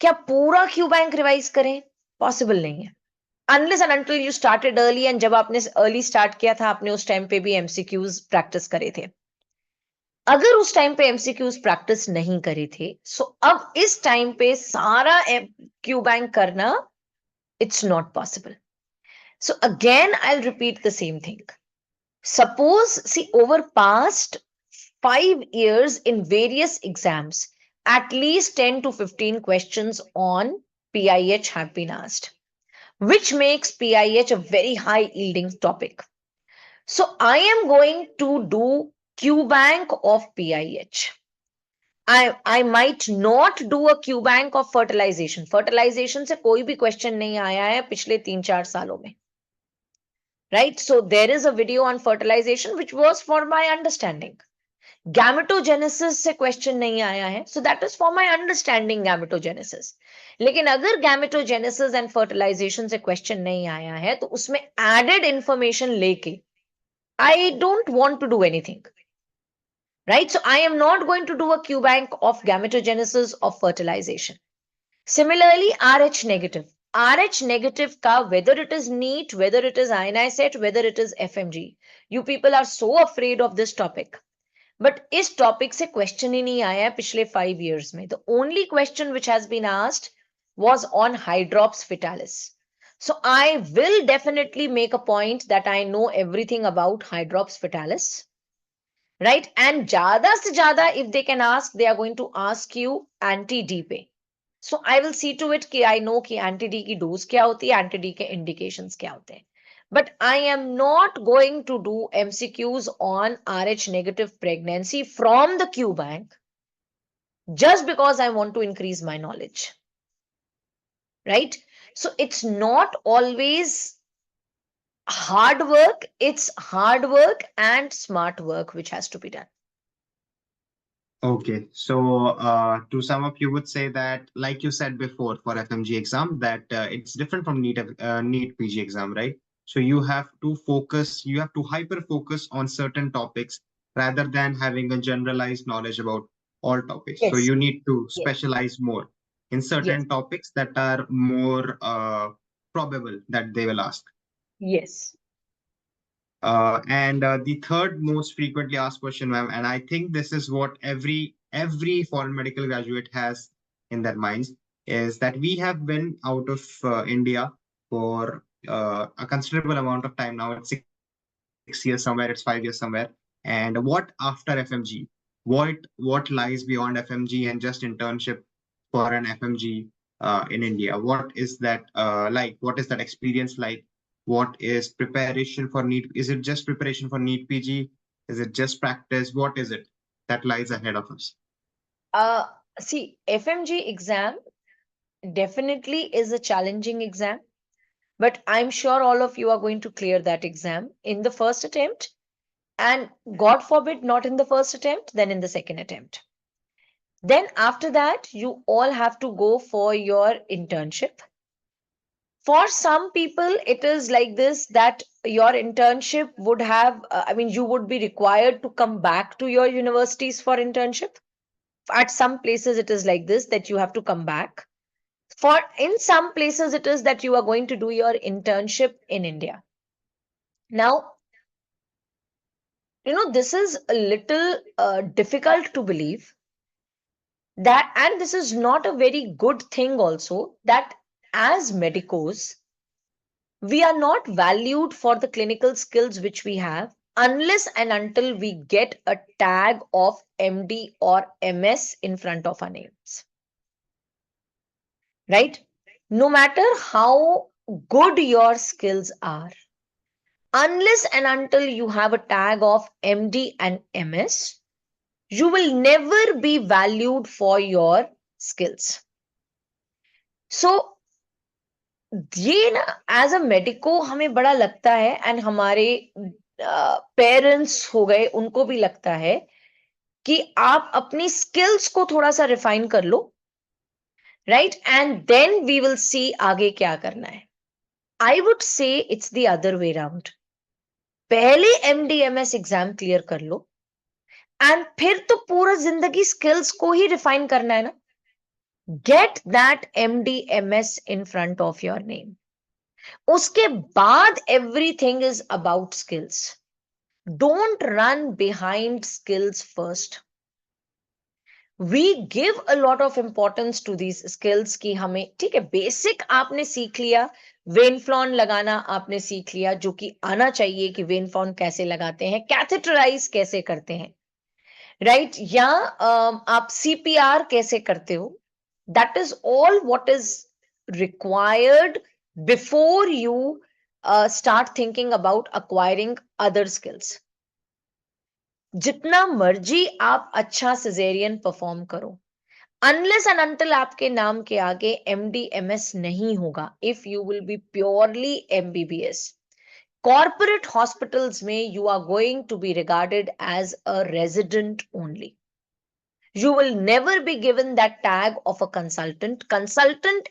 क्या पूरा Q bank revise करें? Possible नहीं है. Unless and until you started early, and जब आपने अर्ली स्टार्ट किया था आपने उस टाइम पे भी एमसीक्यूज प्रैक्टिस करे थे. अगर उस टाइम पे एमसीक्यूज प्रैक्टिस नहीं करे थे, सो अब इस टाइम पे सारा क्यू बैंक करना, it's not possible. So again I will repeat the same thing. Suppose, see, over past 5 years in various exams, at least 10 to 15 questions on PIH have been asked, which makes PIH a very high yielding topic. So I am going to do Q bank of PIH. I might not do a Q bank of fertilization. Fertilization से कोई भी question नहीं आया है पिछले 3-4 सालों में. Right? So there is a video on fertilization which was for my understanding. Gametogenesis से question नहीं आया है, so that is for my understanding gametogenesis. लेकिन अगर gametogenesis and fertilization से question नहीं आया है तो उसमें added information लेके I don't want to do anything. Right? So I am not going to do a Q bank of gametogenesis or fertilization. Similarly, RH negative. RH negative ka, whether it is NEET, whether it is IASSS, whether it is FMG, you people are so afraid of this topic. But इस topic से question ही नहीं आया है पिछले 5 years में. The only question which has been asked was on hydrops fetalis. So I will definitely make a point that I know everything about hydrops fetalis, right? And jada se jada, if they can ask, they are going to ask you anti-D पे. So I will see to it कि I know कि anti-D की dose क्या होती है, anti-D के indications क्या होते हैं. But I am not going to do MCQs on RH negative pregnancy from the Q bank just because I want to increase my knowledge, right? So it's not always hard work, it's hard work and smart work which has to be done. Okay, so to sum up, you would say that, like you said before, for FMG exam, that it's different from NEET PG exam, right? So you have to hyper focus on certain topics rather than having a generalized knowledge about all topics. So Yes, you need to yes, specialize more in yes, certain topics that are more probable that they will ask. yes. And the third most frequently asked question, ma'am, and I think this is what every foreign medical graduate has in their minds, is that we have been out of India for a considerable amount of time now. It's 6 years somewhere, it's 5 years somewhere. And what after FMG? What lies beyond FMG and just internship for an FMG in India? What is that like? What is that experience like? What is preparation for NEET? Is it just preparation for NEET PG? Is it just practice? What is it that lies ahead of us? Uh, See, FMG exam definitely is a challenging exam, but I'm sure all of you are going to clear that exam in the first attempt, and God forbid, not in the first attempt, then in the second attempt. Then after that, you all have to go for your internship. For some people, it is like this that your internship would have, I mean, you would be required to come back to your universities for internship. At some places, it is like this that you have to come back. For in some places, it is that you are going to do your internship in India. Now, this is a little difficult to believe that, and this is not a very good thing also, that as medicos, we are not valued for the clinical skills which we have unless and until we get a tag of MD or MS in front of our names, right? No matter how good your skills are, unless and until you have a tag of MD and MS, you will never be valued for your skills. So ये ना as a medico हमें बड़ा लगता है, and हमारे parents हो गए उनको भी लगता है कि आप अपनी स्किल्स को थोड़ा सा रिफाइन कर लो, right, and then we will see आगे क्या करना है. I would say it's the other way round. पहले MDMS एग्जाम क्लियर कर लो, एंड फिर तो पूरा जिंदगी स्किल्स को ही रिफाइन करना है ना. Get that MDMS in front of your name. उसके बाद everything is about skills. Don't run behind skills first. We give a lot of importance to these skills कि हमें ठीक है, बेसिक आपने सीख लिया, वेनफ्लॉन लगाना आपने सीख लिया, जो कि आना चाहिए कि वेनफ्लॉन कैसे लगाते हैं, कैथेटराइज कैसे करते हैं, राइट, या आप CPR कैसे करते हो. That is all what is required before you start thinking about acquiring other skills. जितना मर्जी आप अच्छा सिजेरियन परफॉर्म करो, अनलेस एंड अनटिल आपके नाम के आगे MDMS नहीं होगा, if you will be purely MBBS, corporate hospitals में you are going to be regarded as a resident only. You will never be given that tag of a consultant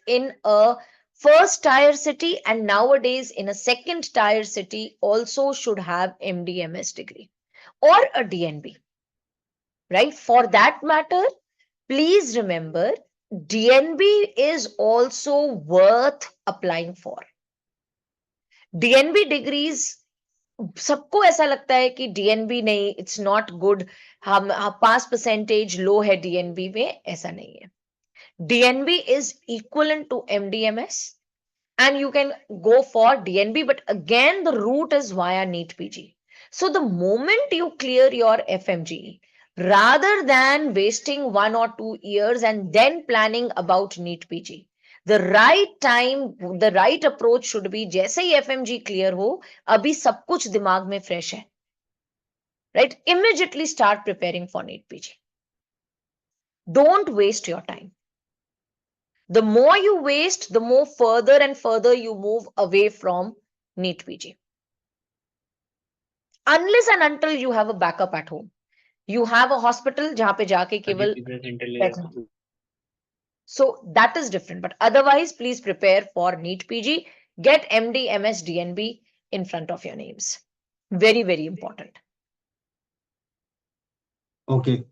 in a first tier city, and nowadays in a second tier city also should have MDMS degree or a DNB, right? For that matter, please remember, DNB is also worth applying for. DNB degrees, सबको ऐसा लगता है कि DNB नहीं, it's not good, हम पास percentage लो है DNB में, ऐसा नहीं है. DNB is equivalent to MDMS. and you can go for DNB, but again, the route is via NEET PG. So the moment you clear your FMGE, rather than wasting 1 or 2 years and then planning about NEET PG, the right time, the right approach should be जैसे ही FMG clear हो, अभी सब कुछ दिमाग में fresh है, right? Immediately start preparing for NEET PG. Don't waste your time. The more you waste, the more further and further you move away from NEET PG. Unless and until you have a backup at home. You have a hospital जहाँ पे जाके केवल बैठना. So that is different. But otherwise, please prepare for NEET PG. Get MD, MS, DNB in front of your names. Very, very important. Okay.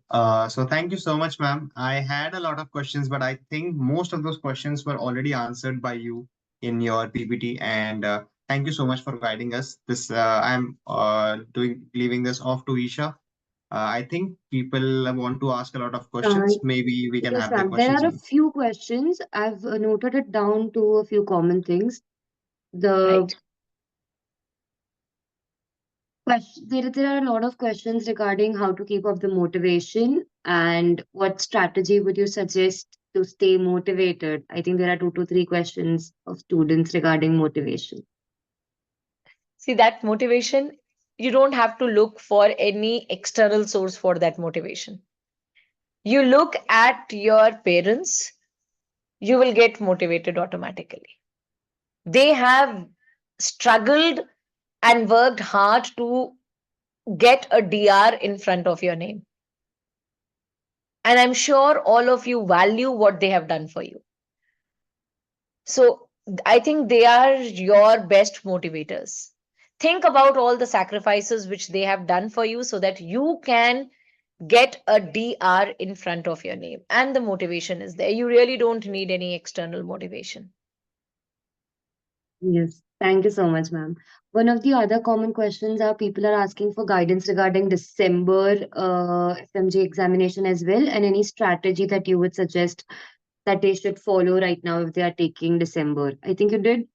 So thank you so much, ma'am. I had a lot of questions, but I think most of those questions were already answered by you in your PPT. And thank you so much for guiding us. This I'm doing leaving this off to Isha. I think people want to ask a lot of Uh, questions. Maybe we can yes, have their ma'am. There questions are a now. few questions. I've noted it down to a few common things. The Right. there are a lot of questions regarding how to keep up the motivation and what strategy would you suggest to stay motivated. I think there are 2 to 3 questions of students regarding motivation. See, that motivation, you don't have to look for any external source for that motivation. You look at your parents, you will get motivated automatically. They have struggled and worked hard to get a DR in front of your name. And I'm sure all of you value what they have done for you. So I think they are your best motivators. Think about all the sacrifices which they have done for you so that you can get a DR in front of your name. And the motivation is there. You really don't need any external motivation. Yes, thank you so much, ma'am. One of the other common questions are people are asking for guidance regarding December FMG examination as well, and any strategy that you would suggest that they should follow right now if they are taking December. I think you did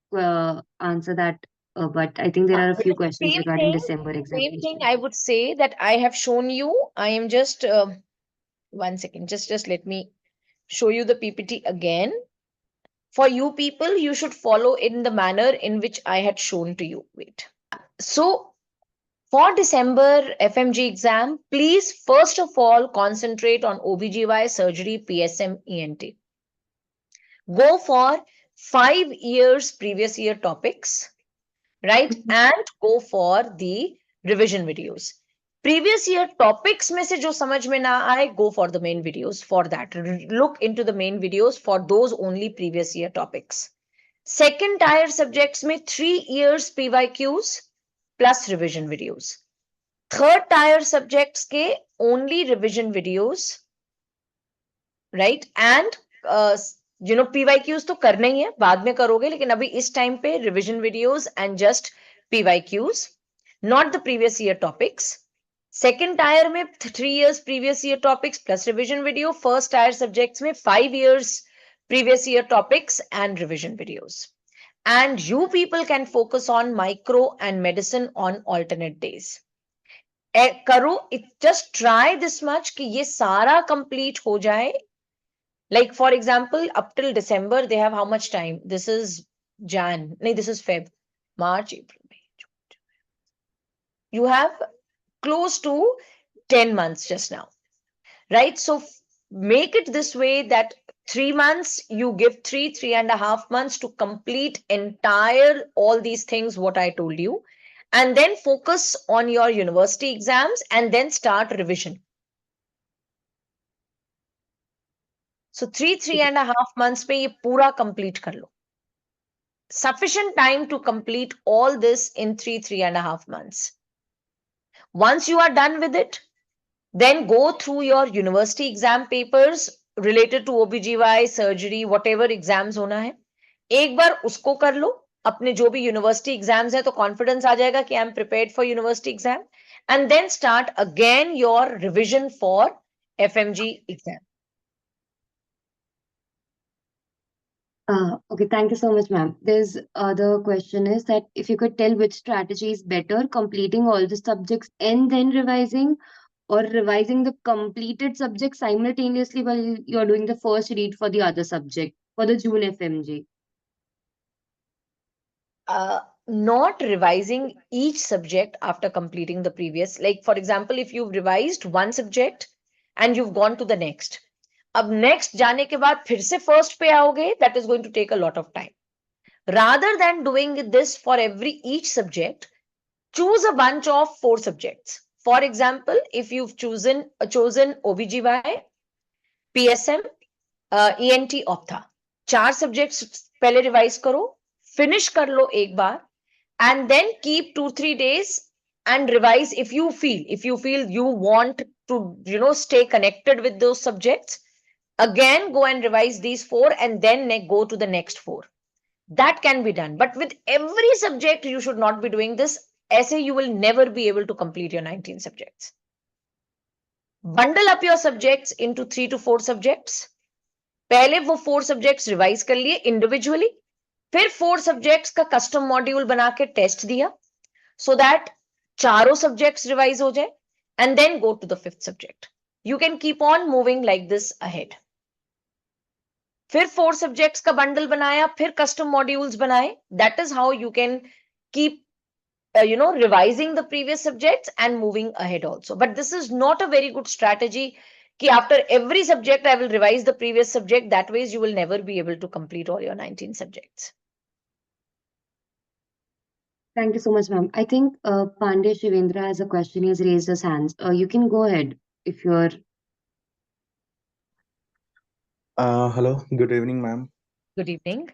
answer that, but I think there are a few questions regarding December Same thing examination. I would say that I have shown you. I am just, 1 second, just let me show you the PPT again. For you people, you should follow in the manner in which I had shown to you. Wait. So for December FMG exam, please first of all concentrate on OBGY, surgery, PSM, ENT. Go for 5 years previous year topics, right? And go for the revision videos. Previous year topics में से जो समझ में ना आए, go for the main videos for that. Look into the main videos for those only previous year topics. Second tier subjects में 3 years PYQs plus revision videos. Third tier subjects के only revision videos, right? And PYQs तो करना ही है, बाद में करोगे, लेकिन अभी इस टाइम पे revision videos and just PYQs, not the previous year topics. Second tier में 3 years previous year topics plus revision video. First tier subjects में 5 years previous year topics and revision videos. And you people can focus on micro and medicine on alternate days. करो, just try this much कि ये सारा complete हो जाए. Like for example, up till December, they have how much time? This is Jan. No, this is Feb, March, April, May, June. You have close to 10 months just now, right? So make it this way that 3 months, you give 3.5 months to complete entire all these things, what I told you, and then focus on your university exams and then start revision. So 3.5 months में ये पूरा complete कर लो. Sufficient time to complete all this in 3.5 months. Once you are done with it, then go through your university exam papers related to OBGY, surgery, whatever exams होना है. एक बार उसको कर लो. अपने जो भी यूनिवर्सिटी एग्जाम्स है तो कॉन्फिडेंस आ जाएगा कि I am prepared for university exam, and then start again your revision for FMG exam. Okay, thank you so much, ma'am. There's other question is that if you could tell which strategy is better, completing all the subjects and then revising, or revising the completed subject simultaneously while you're doing the first read for the other subject for the June FMG. Not revising each subject after completing the previous. Like, for example, if you've revised one subject and you've gone to the next, अब next जाने के बाद फिर से first पे आओगे, that is going to take a lot of time. Rather than doing this for every each subject, choose a bunch of 4 subjects. For example, if you've chosen OBGY, PSM, ENT, ophtha, 4 subjects पहले revise करो, finish कर लो एक बार, and then keep 2-3 days and revise if you feel you want to stay connected with those subjects. Again, go and revise these 4 and then go to the next 4. That can be done, but with every subject you should not be doing this. Essay, you will never be able to complete your 19 subjects. Bundle up your subjects into 3 to 4 subjects. पहले वो 4 subjects revise कर लिए individually, फिर 4 subjects का custom module बना के test दिया, so that चारों subjects revise हो जाए, and then go to the 5th subject. You can keep on moving like this ahead. फिर 4 subjects का bundle बनाया, फिर custom modules बनाए. That is how you can keep revising the previous subjects and moving ahead also. But this is not a very good strategy कि after every subject I will revise the previous subject. That way you will never be able to complete all your 19 subjects. Thank you so much, ma'am. I think Pandey Shivendra has a question. He's raised his hands. You can go ahead if you're. Hello, good evening, ma'am. Good evening.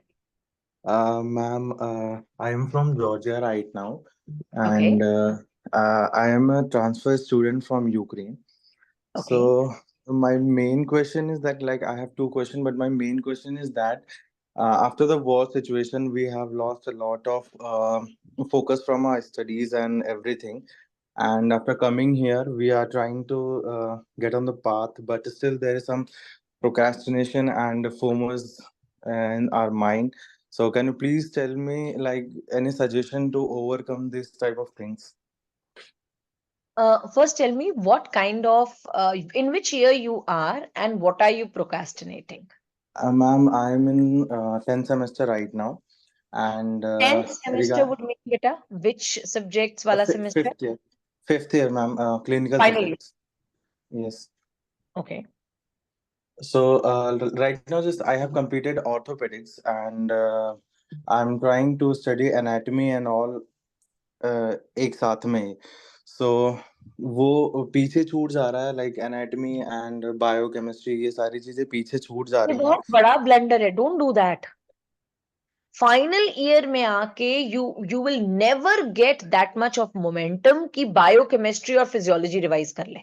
Ma'am, I am from Georgia right now, Okay. and I am a transfer student from Ukraine. Okay. So my main question is that, like, I have two questions, but my main question is that after the war situation, we have lost a lot of focus from our studies and everything. And after coming here, we are trying to get on the path, but still there is some procrastination and FOMOs in our mind. So can you please tell me, like, any suggestion to overcome this type of things? First, tell me what kind of, in which year you are and what are you procrastinating? Ma'am, I'm in 10th semester right now, and 10th semester would mean beta, which subjects wala semester? fifth year, fifth year, ma'am, clinical Final year. subjects. Yes. Okay. So right now, just I have completed orthopedics, and I'm trying to study anatomy and all एक साथ में ही. So वो पीछे छूट जा रहा है, like anatomy and biochemistry, ये सारी चीजें पीछे छूट जा ये रही हैं. बहुत बड़ा ब्लंडर है. Don't do that. Final year में आके you will never get that much of momentum कि बायोकेमिस्ट्री और फिजियोलॉजी रिवाइज कर ले.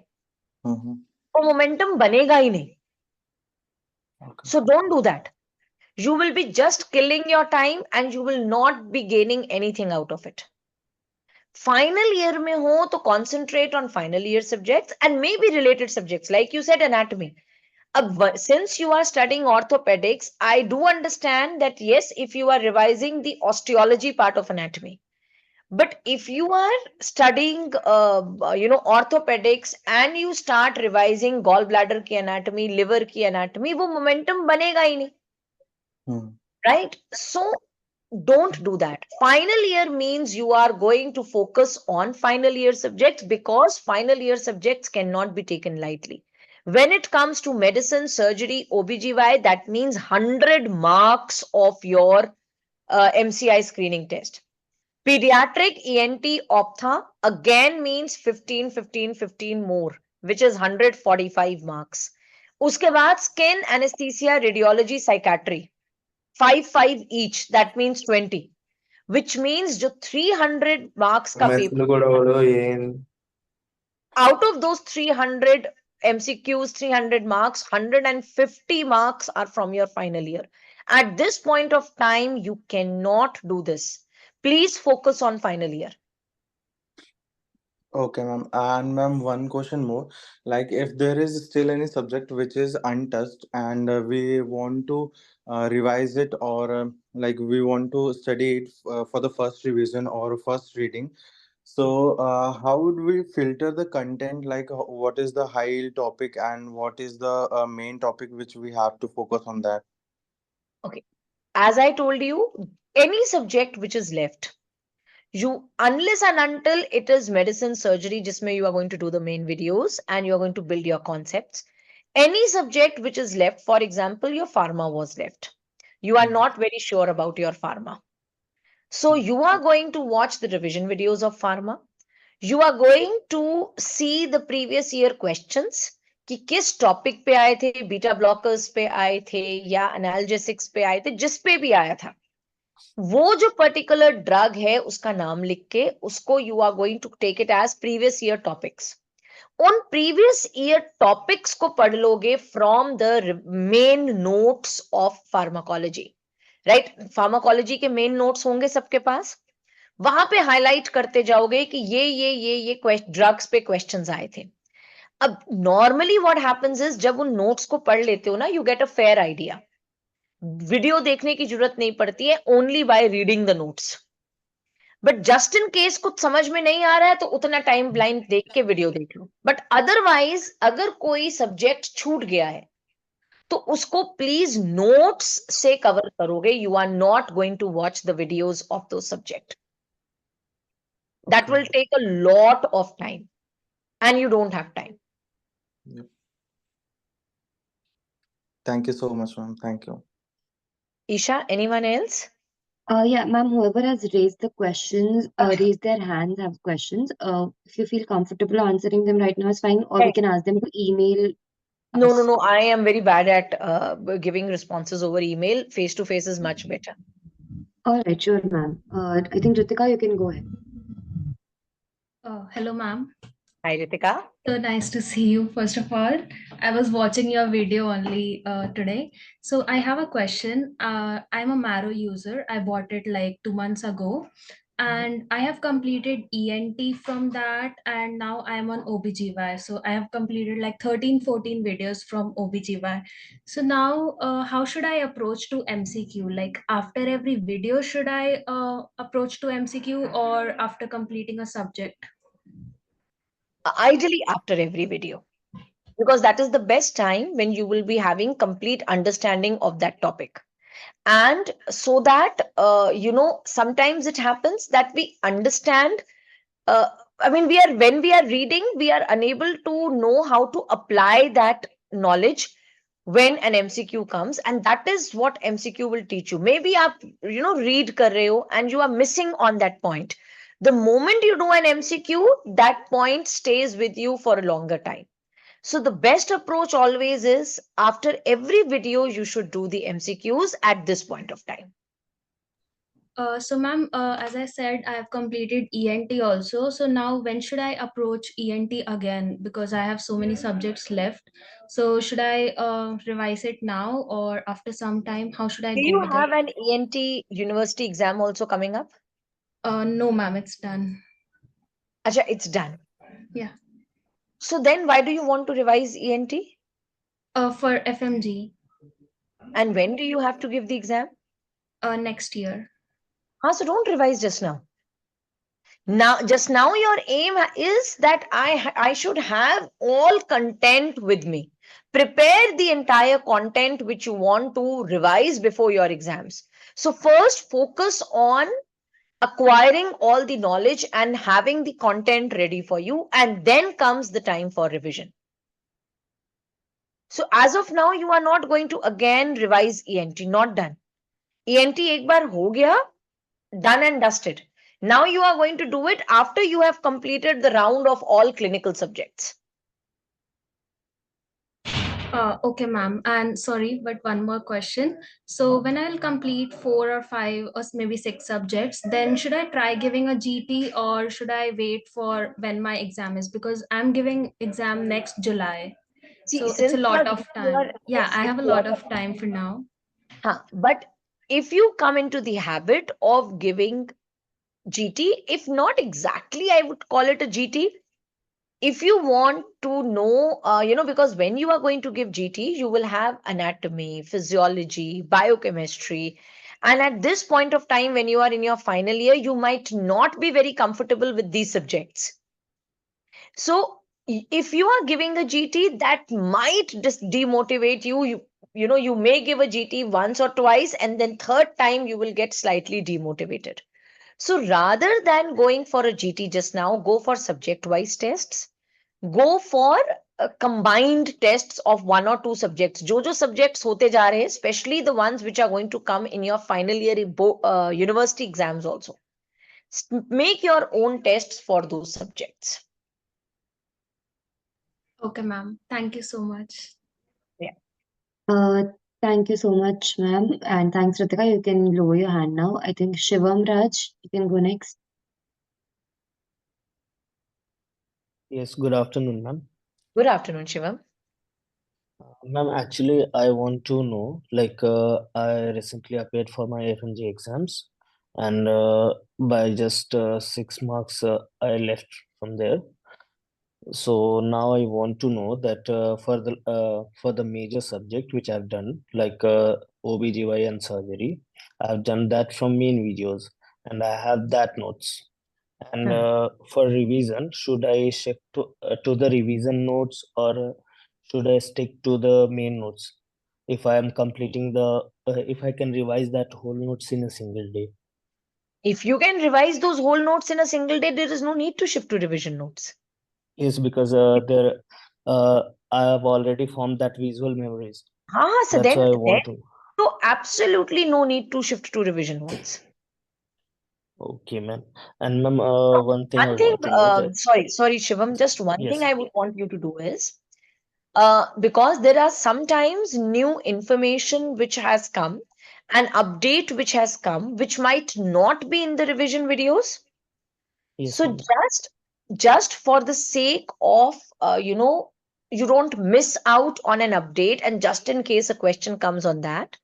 वो मोमेंटम बनेगा ही नहीं. So don't do that. You will be just killing your time and you will not be gaining anything out of it. Final year में हो तो concentrate on final year subjects and maybe related subjects, like you said, anatomy. Since you are studying orthopedics, I do understand that yes, if you are revising the osteology part of anatomy, but if you are studying orthopedics and you start revising gallbladder ki anatomy, liver ki anatomy, वो momentum बनेगा ही नहीं. Right? So don't do that. Final year means you are going to focus on final year subjects, because final year subjects cannot be taken lightly. When it comes to medicine, surgery, OBGY, that means 100 marks of your MCI screening test. Pediatric, ENT, ophtha again means 15, 15, 15 more, which is 145 marks. उसके बाद skin, anesthesia, radiology, psychiatry, 5 each, that means 20, which means जो 300 marks का paper, out of those 300 MCQs, 300 marks, 150 marks are from your final year. At this point of time, you cannot do this. Please focus on final year. Okay, ma'am. And ma'am, one question more. Like, if there is still any subject which is untouched and we want to revise it, or like we want to study it for the first revision or first reading, so how would we filter the content? Like, what is the high yield topic and what is the main topic which we have to focus on that? Okay. As I told you, any subject which is left, you unless and until it is medicine surgery, jisme you are going to do the main videos and you are going to build your concepts. Any subject which is left, for example, your pharma was left. You are not very sure about your pharma. So you are going to watch the revision videos of pharma. You are going to see the previous year questions कि किस topic पे आए थे, beta blockers पे आए थे या analgesics पे आए थे, जिस पे भी आया था वो जो पर्टिकुलर ड्रग है उसका नाम लिख के उसको you are going to take it as previous year topics. उन प्रीवियस ईयर टॉपिक्स को पढ़ लोगे from the main notes of pharmacology. Right, pharmacology के मेन नोट्स होंगे सबके पास. वहां पे हाईलाइट करते जाओगे कि ये ड्रग्स पे क्वेश्चंस आए थे. अब नॉर्मली व्हाट हैपेंस इज जब उन नोट्स को पढ़ लेते हो ना, you get a fair idea. Video देखने की जरूरत नहीं पड़ती है, only by reading the notes. But just in case कुछ समझ में नहीं आ रहा है तो उतना टाइम ब्लाइंड देख के वीडियो देख लो. बट अदरवाइज अगर कोई सब्जेक्ट छूट गया है तो उसको प्लीज नोट्स से कवर करोगे. You are not going to watch the videos of दो subject. That Okay. will take a lot of time and you don't have time. Yep. Thank you so much, ma'am. Thank you. Isha, anyone else? Yeah, ma'am, whoever has raised the questions, raised their hands, have questions. If you feel comfortable answering them right now, is fine, or we can ask them to email No, no, us. no. I am very bad at giving responses over email. Face to face is much better. All right, sure, ma'am. I think Ritika, you can go ahead. Hello, ma'am. Hi, Ritika. So nice to see you. First of all, I was watching your video only today. So I have a question. I'm a Marrow user. I bought it like 2 months ago, and I have completed ENT from that, and now I'm on OBGY. So I have completed like 13, 14 videos from OBGY. So now, how should I approach to MCQ? Like after every video, should I approach to MCQ or after completing a subject? Ideally, after every video, because that is the best time when you will be having complete understanding of that topic. And so that, sometimes it happens that we understand. I mean, when we are reading, we are unable to know how to apply that knowledge when an MCQ comes, and that is what MCQ will teach you. Maybe आप read कर रहे हो and you are missing on that point. The moment you do an MCQ, that point stays with you for a longer time. So the best approach always is after every video you should do the MCQs at this point of time. So, ma'am, as I said, I have completed ENT also. So now, when should I approach ENT again? Because I have so many subjects left. So should I revise it now or after some time? How should I Do go you with it? have an ENT university exam also coming up? No, ma'am, it's done. Acha, it's done. Yeah. So then why do you want to revise ENT? For FMG And when do you have to give the exam? next year. So don't revise just now. Just now your aim is that I should have all content with me. Prepare the entire content which you want to revise before your exams. So first focus on acquiring all the knowledge and having the content ready for you, and then comes the time for revision. So as of now, you are not going to again revise ENT, not done. ENT एक बार हो गया, done and dusted. Now you are going to do it after you have completed the round of all clinical subjects. Okay, ma'am. And sorry, but one more question. So when I'll complete 4 or 5 or maybe 6 subjects, then should I try giving a GT or should I wait for when my exam is? Because I'm giving exam next July. See, So it's a since you lot are, of time. Yeah, yes, I it's have a a lot lot of of time for now. but if you come into the habit of giving GT, if not exactly, I would call it a GT. If you want to know, because when you are going to give GT, you will have anatomy, physiology, biochemistry. And at this point of time, when you are in your final year, you might not be very comfortable with these subjects. So if you are giving a GT, that might demotivate you. You may give a GT once or twice, and then third time you will get slightly demotivated. So rather than going for a GT just now, go for subject wise tests. Go for combined tests of one or two subjects. जो subjects होते जा रहे हैं, especially the ones which are going to come in your final year university exams also. Make your own tests for those subjects. Okay, ma'am. Thank you so much. Yeah. Thank you so much, ma'am. And thanks, Ritika. You can lower your hand now. I think Shivam Raj, you can go next. Yes, good afternoon, ma'am. Good afternoon, Shivam. Ma'am, actually, I want to know, I recently appeared for my FMG exams, and by just 6 marks, I left from there. So now I want to know that for the major subject which I've done, OBGYN surgery, I've done that from main videos, and I have that notes. And for revision, should I shift to the revision notes, or should I stick to the main notes if I am completing if I can revise that whole notes in a single day? If you can revise those whole notes in a single day, there is no need to shift to revision notes. Yes, because I have already formed that visual memories. So That's then, why I want to. so absolutely no need to shift to revision notes. Okay, ma'am. And ma'am, one thing I One thing, want to know that sorry, Shivam, just one thing yes, I would want you to do is, because there are sometimes new information which has come, an update which has come, which might not be in the revision videos. yes, So ma'am. just for the sake of, you don't miss out on an update, and just in case a question comes on that,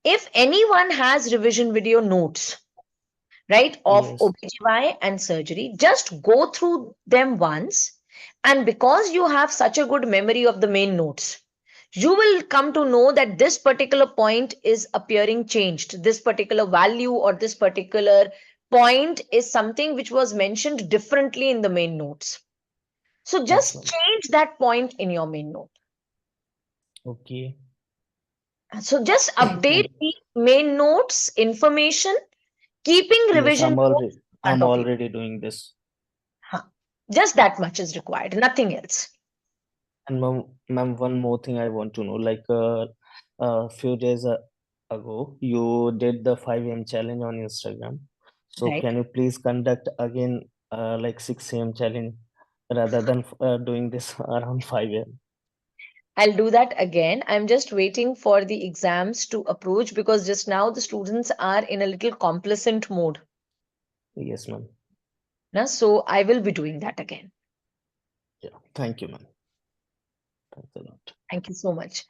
if anyone has revision video notes, right, of Yes, OBGYN and surgery, just go through them once. And because you have such a good memory of the main notes, you will come to know that this particular point is appearing changed. This particular value or this particular point is something which was mentioned differently in the main notes. So yes, just ma'am. change that point in your main note. Okay. So just update And the main notes information, keeping yes, revision notes in I'm front of you. already doing this. Huh. Just that much is required, nothing else. And ma'am, one more thing I want to know. A few days ago, you did the 5 a.m. challenge on Instagram. So Right. can you please conduct again 6 a.m. challenge rather than doing this around 5 a.m.? I'll do that again. I'm just waiting for the exams to approach because just now the students are in a little complacent mode. Yes, ma'am. So I will be doing that again. Yeah. Thank you, ma'am. Thanks a lot. Thank you so much.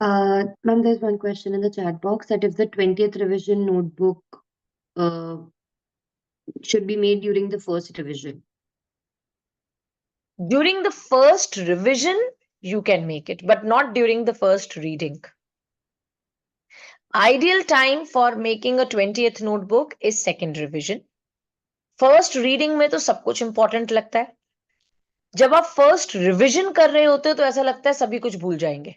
Ma'am, there's one question in the chat box that if the 20th revision notebook should be made during the first revision. During the first revision, you can make it, but not during the first reading. Ideal time for making a 20th notebook is second revision. First reading में तो सब कुछ important लगता है. जब आप first revision कर रहे होते हो तो ऐसा लगता है सभी कुछ भूल जाएंगे.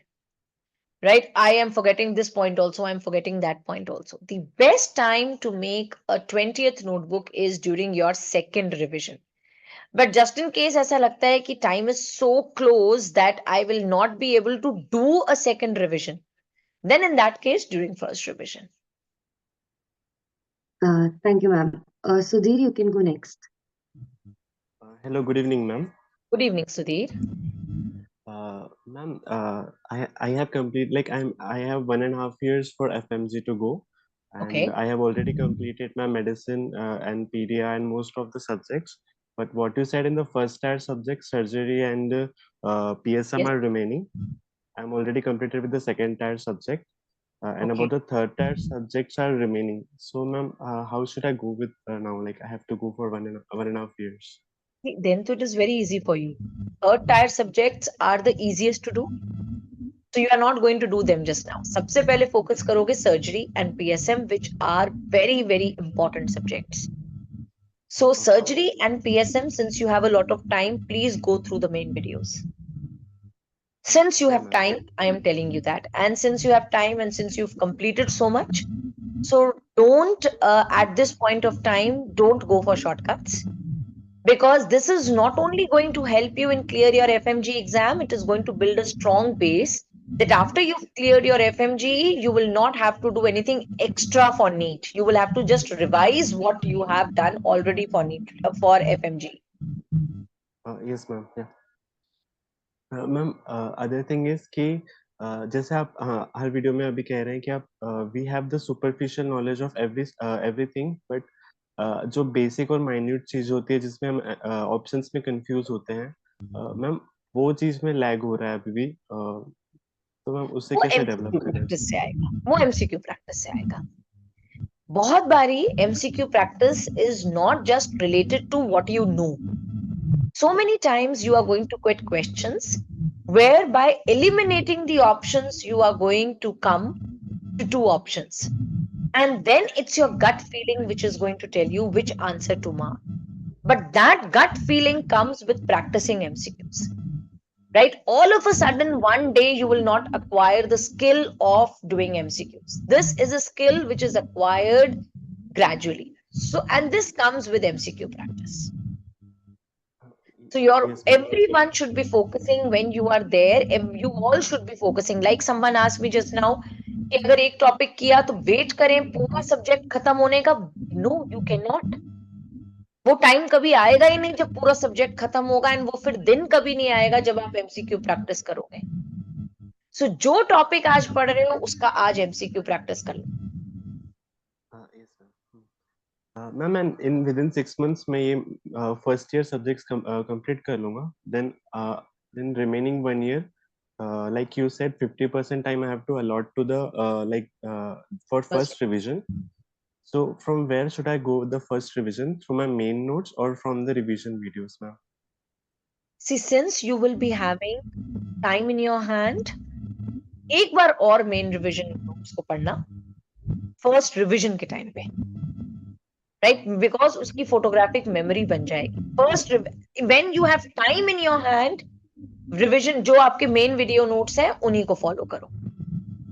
Right? I am forgetting this point also. I am forgetting that point also. The best time to make a 20th notebook is during your second revision. But just in case ऐसा लगता है कि time is so close that I will not be able to do a second revision, then in that case, during first revision. Thank you, ma'am. Sudhir, you can go next. Hello, good evening, ma'am. Good evening, Sudhir. Ma'am, I have complete I have 1.5 years for FMG to go, and Okay. I have already completed my medicine and pedia and most of the subjects. But what you said in the first tier subject, surgery and PSM Yes. are remaining. I'm already completed with the second tier subject. And Okay. about the third tier subjects are remaining. So, ma'am, how should I go with now? Like, I have to go for 1.5 years. Then so it is very easy for you. Third tier subjects are the easiest to do. So you are not going to do them just now. सबसे पहले focus करोगे surgery and PSM, which are very, very important subjects. So surgery and PSM, since you have a lot of time, please go through the main videos. Since you Yeah, have ma'am. time, I am telling you that. And since you have time and since you've completed so much, so don't, at this point of time, don't go for shortcuts. Because this is not only going to help you in clear your FMG exam, it is going to build a strong base that after you've cleared your FMGE, you will not have to do anything extra for NEET. You will have to just revise what you have done already for NEET, for FMG. Yes, ma'am. Yeah. Ma'am other thing is कि जैसे आप हर video में अभी कह रहे हैं कि आप we have the superficial knowledge of everything but जो बेसिक और माइन्यूट चीज होती है जिसमें हम ऑप्शंस में कंफ्यूज होते हैं मैम वो चीज में लैग हो रहा है अभी भी तो मैम उससे वो कैसे डेवलप एमसीक्यू करें प्रैक्टिस से आएगा, वो एमसीक्यू प्रैक्टिस से आएगा. बहुत बारी MCQ practice is not just related to what you know. So many times you are going to get questions where by eliminating the options you are going to come to two options, and then it's your gut feeling which is going to tell you which answer to mark. But that gut feeling comes with practicing MCQs, right? All of a sudden one day you will not acquire the skill of doing MCQs. This is a skill which is acquired gradually, so and this comes with MCQ practice. So yes ma'am everyone should be focusing when you are there. You all should be focusing. Like someone asked me just now, कि अगर एक topic किया तो wait करें पूरा subject खत्म होने का. No, you can not. वो टाइम कभी आएगा ही नहीं जब पूरा सब्जेक्ट खत्म होगा, एंड वो फिर दिन कभी नहीं आएगा जब आप एमसीक्यू प्रैक्टिस करोगे. सो जो टॉपिक आज पढ़ रहे हो उसका आज एमसीक्यू प्रैक्टिस कर लो. Yes ma'am ma'am in within 6 months मैं ये फर्स्ट ईयर सब्जेक्ट्स कंप्लीट कर लूंगा then remaining 1 year like you said 50% time I have to allot to the for First, first revision. So from where should I go with the first revision, from my main notes or from the revision videos, ma'am? see, since you will be having time in your hand, एक बार और mean reversion notes को पढ़ना first revision के time पे, right? Because उसकी photographic memory बन जाएगी. First when you have time in your hand, revision जो आपके मेन वीडियो नोट्स है उन्हीं को फॉलो करो.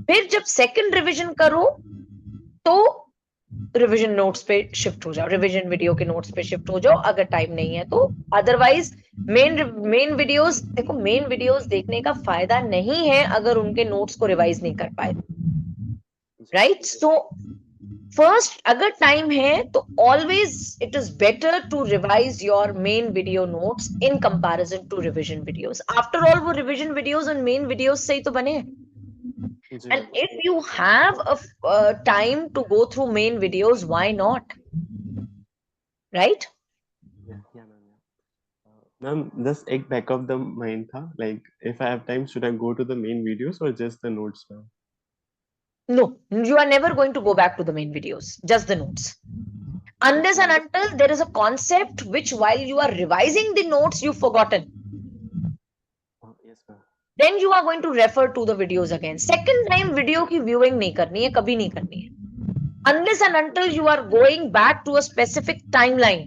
फिर जब सेकंड रिविजन करो तो रिविजन नोट्स पे शिफ्ट हो जाओ, रिविजन वीडियो के नोट्स पे शिफ्ट हो जाओ अगर टाइम नहीं है तो. अदरवाइज मेन वीडियोस देखो, मेन वीडियोस देखने का फायदा नहीं है अगर उनके नोट्स को रिवाइज नहीं कर पाए, राइट? सो फर्स्ट अगर टाइम है तो always it is better to revise your main video notes in comparison to revision videos. After all वो रिविजन वीडियोस और मेन वीडियोस से ही तो बने हैं. And if you have a time to go through main videos, why not? Right? Yeah, ma'am. Ma'am, just एक back of the mind था, like if I have time, should I go to the main videos or just the notes, ma'am? No, you are never going to go back to the main videos, just the notes. Unless and until there is a concept which while you are revising the notes, you've forgotten. Yes, ma'am. Then you are going to refer to the videos again. Second time video की viewing नहीं करनी है, कभी नहीं करनी है. Unless and until you are going back to a specific timeline,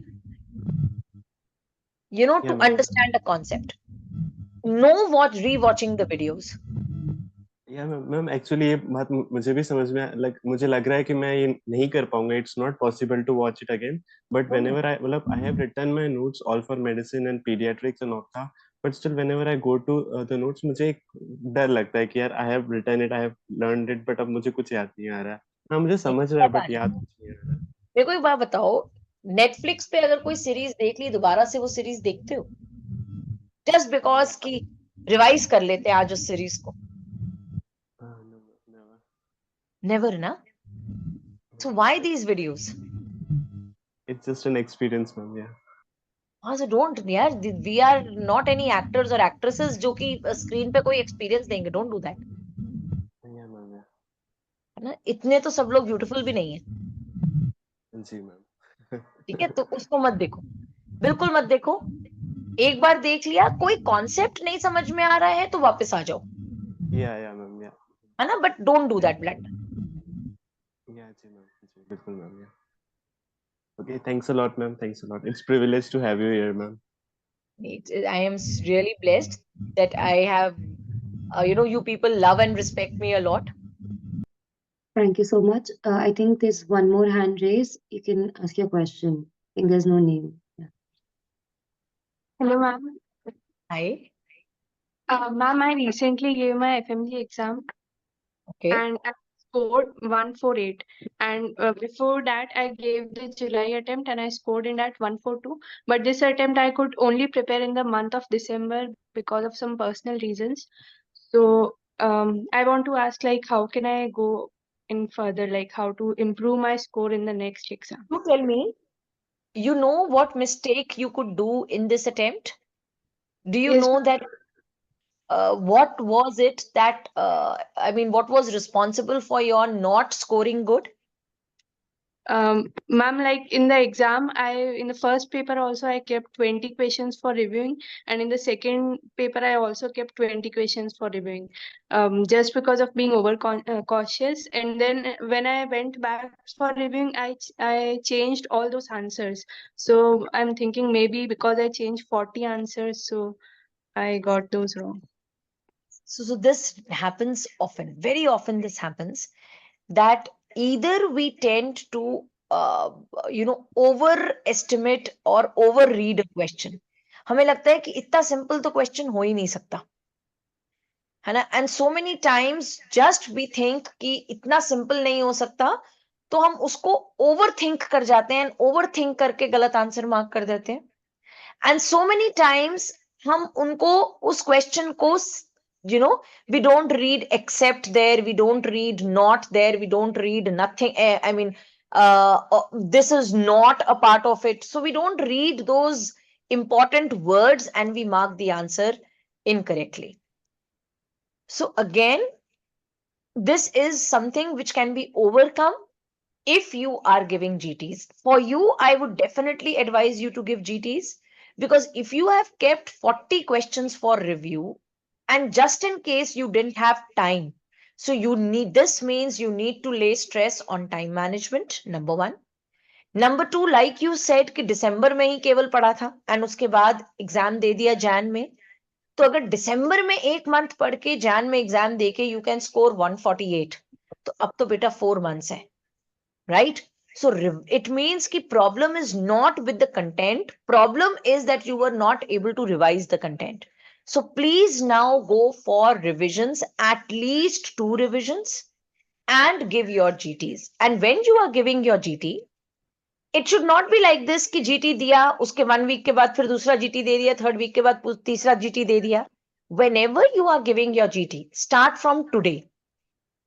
you know, Yeah, to ma'am. understand a concept. No rewatching the videos. Yeah, ma'am actually ये बात मुझे भी समझ में लाइक मुझे लग रहा है कि मैं ये नहीं कर पाऊंगा. It's not possible to watch it again, but whenever I मतलब I have written my notes all for medicine and paediatrics and ophtha, but still whenever I go to the notes मुझे एक डर लगता है कि यार I have written it, I have learned it, but अब मुझे कुछ याद नहीं आ रहा है. हाँ, मुझे समझ रहा है बट याद कुछ नहीं आ रहा है. मेरे को एक बात बताओ, नेटफ्लिक्स पे अगर कोई सीरीज देख ली दोबारा से वो सीरीज देखते हो? जस्ट बिकॉज कि रिवाइज कर लेते हैं आज उस सीरीज को? नेवर ना. So why these videos? It's just an experience, ma'am. Yeah हाँ, सो डोंट यार, we are not any actors और एक्ट्रेसेस जो कि स्क्रीन पे कोई एक्सपीरियंस देंगे. Don't do that. Yeah ma'am. Yeah है ना, इतने तो सब लोग ब्यूटीफुल भी नहीं है, जी मैम। ठीक है, तो उसको मत देखो, बिल्कुल मत देखो। एक बार देख लिया, कोई कॉन्सेप्ट नहीं समझ में आ रहा है तो वापस आ जाओ, या मैम, या है ना, but don't do that blunder. जी मैम, जी बिल्कुल ma'am, yeah okay, thanks a lot ma'am, thanks a lot, it's privilege to have you here ma'am. I am really blessed that I have, you people love and respect me a lot. Thank you so much. I think there's one more hand raised. You can ask your question. I think there's no name. Yeah. Hello, ma'am. Hi. Ma'am, I recently gave my FMG exam Okay. and I scored 148. And before that, I gave the July attempt and I scored in that 142. But this attempt, I could only prepare in the month of December because of some personal reasons. So I want to ask, like, how can I go in further, like, how to improve my score in the next exam? You tell me, you know what mistake you could do in this attempt? Do you Yes, know ma'am. that what was it that, I mean, what was responsible for your not scoring good? Ma'am, like in the exam, in the first paper also I kept 20 questions for reviewing, and in the second paper I also kept 20 questions for reviewing, just because of being cautious. And then when I went back for reviewing, I changed all those answers. So I'm thinking maybe because I changed 40 answers, so I got those wrong. So this happens often, very often this happens, that either we tend to, overestimate or overread a question. हमें लगता है कि इतना simple तो question हो ही नहीं सकता, है ना, and so many times just we think कि इतना सिंपल नहीं हो सकता, तो हम उसको ओवर थिंक कर जाते हैं, ओवर थिंक करके गलत आंसर मार्क कर देते हैं। एंड सो मेनी टाइम्स हम उनको, उस क्वेश्चन को, we don't read except there, we don't read not there, we don't read nothing, I mean, this is not a part of it, so we don't read those important words and we mark the answer incorrectly. So again, this is something which can be overcome if you are giving GTs. For you, I would definitely advise you to give GTs, because if you have kept 40 questions for review and just in case you didn't have time, so this means you need to lay stress on time management, number one. Number two, like you said कि दिसंबर में ही केवल पढ़ा था and उसके बाद exam दे दिया जैन में, तो अगर दिसंबर में एक मंथ पढ़ के जैन में एग्जाम देके यू कैन स्कोर 148, तो अब तो बेटा 4 मंथ्स है, right? So it means ki problem is not with the content, problem is that you were not able to revise the content. So please now go for revisions, at least 2 revisions, and give your GTs. And when you are giving your GT, it should not be like this कि GT दिया, उसके 1 week के बाद फिर दूसरा GT दे दिया, 3rd week के बाद तीसरा GT दे दिया. Whenever you are giving your GT, start from today.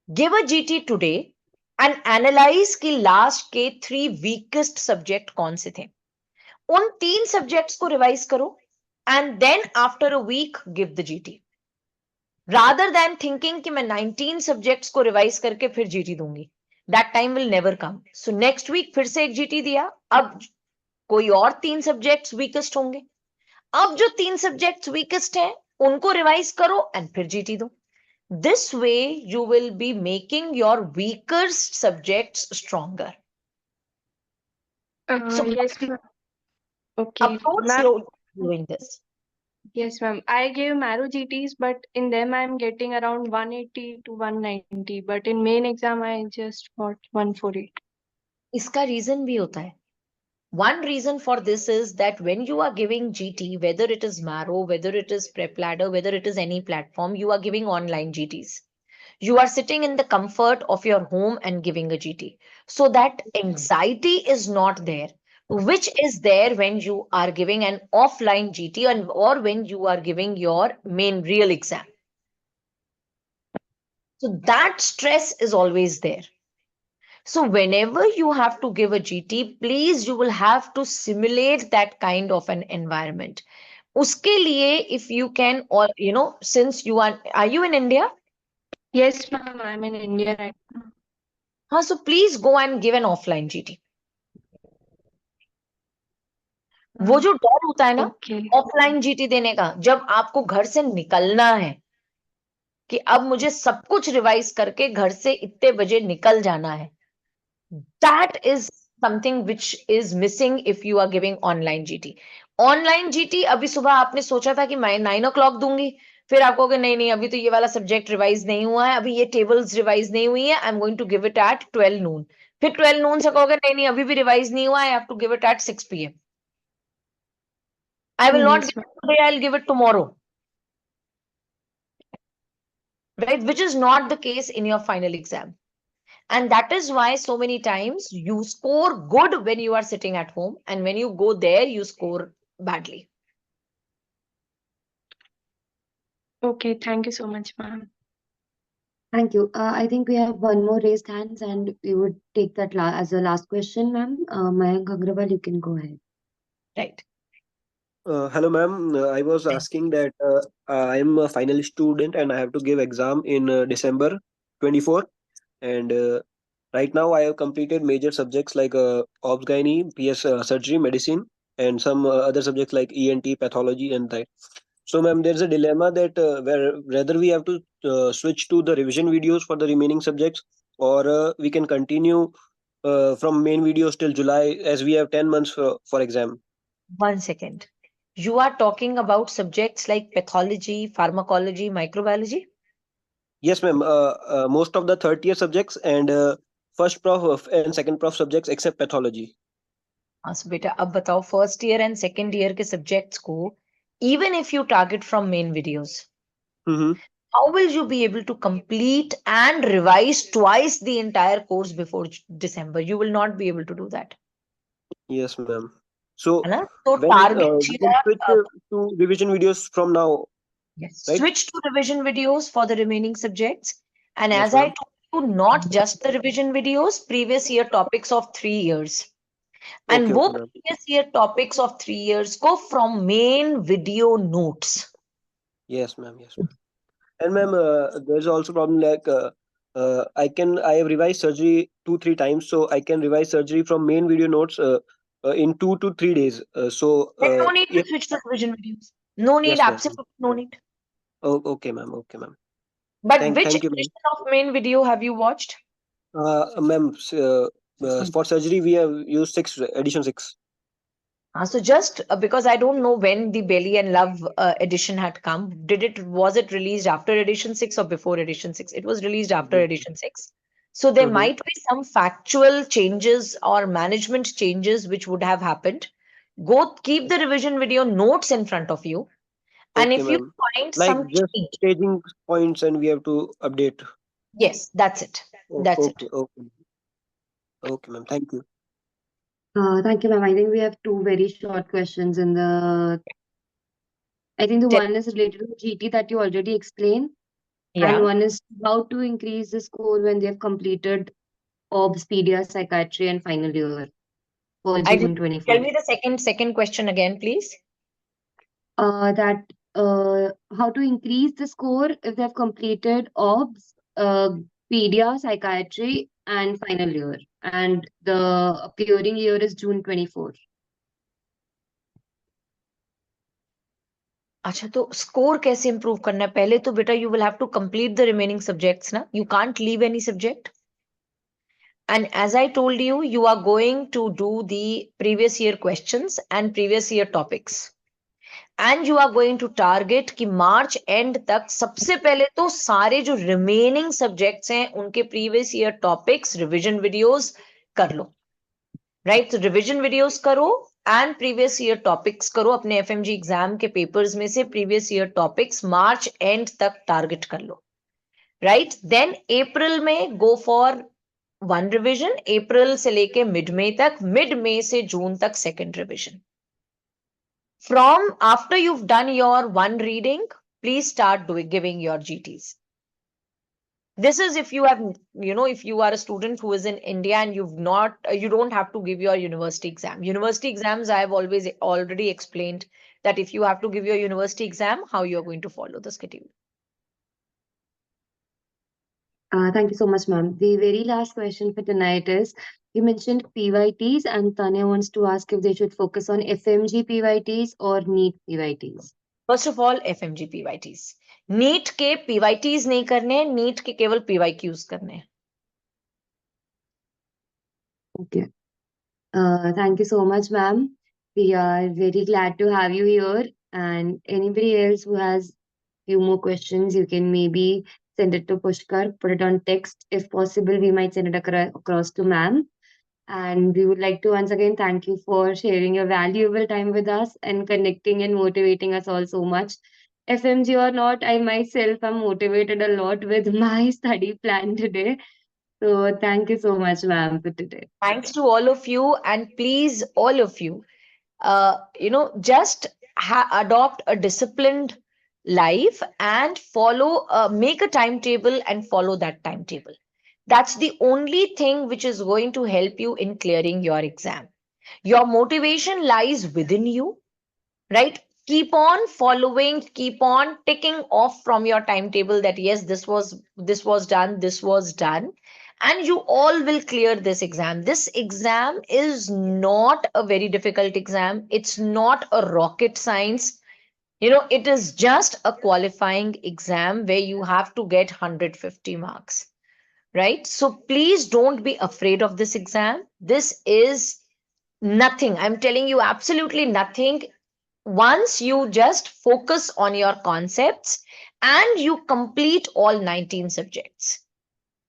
Give a GT today and analyze कि लास्ट के 3 वीकेस्ट सब्जेक्ट कौन से थे, उन 3 सब्जेक्ट्स को रिवाइज करो and then after a week give the GT, rather than thinking कि मैं 19 सब्जेक्ट्स को रिवाइज करके फिर GT दूंगी. That time will never come. So next week फिर से एक GT दिया, अब कोई और 3 सब्जेक्ट्स वीकेस्ट होंगे, अब जो 3 सब्जेक्ट्स वीकेस्ट हैं उनको रिवाइज करो एंड फिर GT दो. This way you will be making your weaker subjects stronger. So Yes, ma'am. Okay, approach ma'am. slowly doing this. Yes, ma'am. I gave Marrow GTs, but in them I'm getting around 180 to 190. But in main exam, I just got 148. इसका reason भी होता है. One reason for this is that when you are giving GT, whether it is Marrow, whether it is Prep Ladder, whether it is any platform, you are giving online GTs. You are sitting in the comfort of your home and giving a GT. So that anxiety is not there, which is there when you are giving an offline GT or when you are giving your main real exam. So that stress is always there. So whenever you have to give a GT, please, you will have to simulate that kind of an environment. Uske liye, if you can, or since are you in India? Yes, ma'am. I'm in India right now. हाँ, so please go and give an offline GT. वो जो डर होता है ना Okay. Offline GT देने का, जब आपको घर से निकलना है कि अब मुझे सब कुछ रिवाइज करके घर से इतने बजे निकल जाना है, that is something which is missing if you are giving online GT. Online GT अभी सुबह आपने सोचा था कि मैं 9 o'clock दूंगी, फिर आप कहोगे नहीं नहीं अभी तो ये वाला सब्जेक्ट रिवाइज नहीं हुआ है, अभी ये टेबल्स रिवाइज नहीं हुई है, I am going to give it at 12 noon. फिर 12 noon से कहोगे नहीं नहीं अभी भी रिवाइज नहीं हुआ है, I have to give it at 6 PM. I will not Yes, give ma'am. it today, I'll give it tomorrow. Right? Which is not the case in your final exam. And that is why so many times you score good when you are sitting at home, and when you go there, you score badly. Okay, thank you so much, ma'am. Thank you. I think we have one more raised hands, and we would take that as a last question, ma'am. Mayank Agrawal, you can go ahead. Right. Hello, ma'am. I was asking that I am a final student and I have to give exam in December 24. And right now I have completed major subjects like OBGYN, PS surgery, medicine, and some other subjects like ENT, pathology, and that. So, ma'am, there's a dilemma that whether we have to switch to the revision videos for the remaining subjects, or we can continue from main videos till July, as we have 10 months for exam. 1 second. You are talking about subjects like pathology, pharmacology, microbiology? Yes, ma'am. Most of the third year subjects and first prof and second prof subjects except pathology. हाँ, so बेटा अब बताओ first year and second year के subjects को even if you target from main videos, Mm-hmm. how will you be able to complete and revise twice the entire course before December? You will not be able to do that. Yes, ma'am. So है ना? So when target we can your switch to revision videos from now, yes, right? switch to revision videos for the remaining subjects. And Yes, as I ma'am. told you, not just the revision videos, previous year topics of 3 years. Okay, And वो okay, ma'am. previous year topics of 3 years go from main video notes. Yes, ma'am. Yes, ma'am. And ma'am, there's also problem like I have revised surgery 2-3 times, so I can revise surgery from main video notes in 2 to 3 days. Then no need to If switch to revision videos. No need, yes, ma'am. absolutely no need. Oh, okay, ma'am. Okay, ma'am. But which Thank you, ma'am. edition of main video have you watched? Ma'am, for surgery we have used edition 6. So just because I don't know when the Belly and Love edition had come, was it released after edition 6 or before edition 6? It was released after edition 6. So there Mm-hmm. might be some factual changes or management changes which would have happened. Go keep the revision video notes in front of you. And Okay, if you ma'am. find Like some just change, staging points and we have to update. yes, that's it. That's it. Okay, okay. Okay, ma'am. Thank you. Thank you, ma'am. I think we have two very short questions in the. I think the Tell- one is related to GT that you already explained, and Yeah. one is how to increase the score when they have completed OBS, Pedia, Psychiatry, and final year for I June didn't- 24. Tell me the second question again, please. That how to increase the score if they have completed OBS, Pedia, Psychiatry, and final year, and the appearing year is June 24. अच्छा तो score कैसे improve करना है? पहले तो बेटा you will have to complete the remaining subjects ना, you can't leave any subject. And as I told you, you are going to do the previous year questions and previous year topics. And you are going to target कि मार्च and तक सबसे पहले तो सारे जो remaining subjects हैं उनके previous year topics revision videos कर लो. राइट, तो रिवीजन वीडियोस करो एंड प्रीवियस ईयर टॉपिक्स करो. अपने एफएमजी एग्जाम के पेपर्स में से previous year topics March and तक टारगेट कर लो. राइट, देन अप्रैल में गो फॉर वन रिवीजन, अप्रैल से लेके मिड मई तक, मिड मई से जून तक second revision. From after you've done your one reading, please start giving your GTs. This is if you have, if you are a student who is in India and you don't have to give your university exam. University exams, I have already explained that if you have to give your university exam, how you are going to follow the schedule. Thank you so much, ma'am. The very last question for tonight is, you mentioned PYTs, and Tanya wants to ask if they should focus on FMG PYTs or NEET PYTs. First of all FMG PYTs, NEET के PYTs नहीं करने, NEET के केवल PYQs करने. Okay. Thank you so much, ma'am. We are very glad to have you here. And anybody else who has few more questions, you can maybe send it to Pushkar, put it on text. If possible, we might send it across to ma'am. And we would like to once again thank you for sharing your valuable time with us and connecting and motivating us all so much. FMG or not, I myself am motivated a lot with my study plan today. So thank you so much, ma'am, for today. Thanks to all of you, and please, all of you, just adopt a disciplined life and follow, make a timetable and follow that timetable. That's the only thing which is going to help you in clearing your exam. Your motivation lies within you, right? Keep on following, keep on ticking off from your timetable that yes, this was done, this was done, and you all will clear this exam. This exam is not a very difficult exam, it's not a rocket science. It is just a qualifying exam where you have to get 150 marks, right? So please don't be afraid of this exam. This is nothing, I'm telling you, absolutely nothing. Once you just focus on your concepts and you complete all 19 subjects.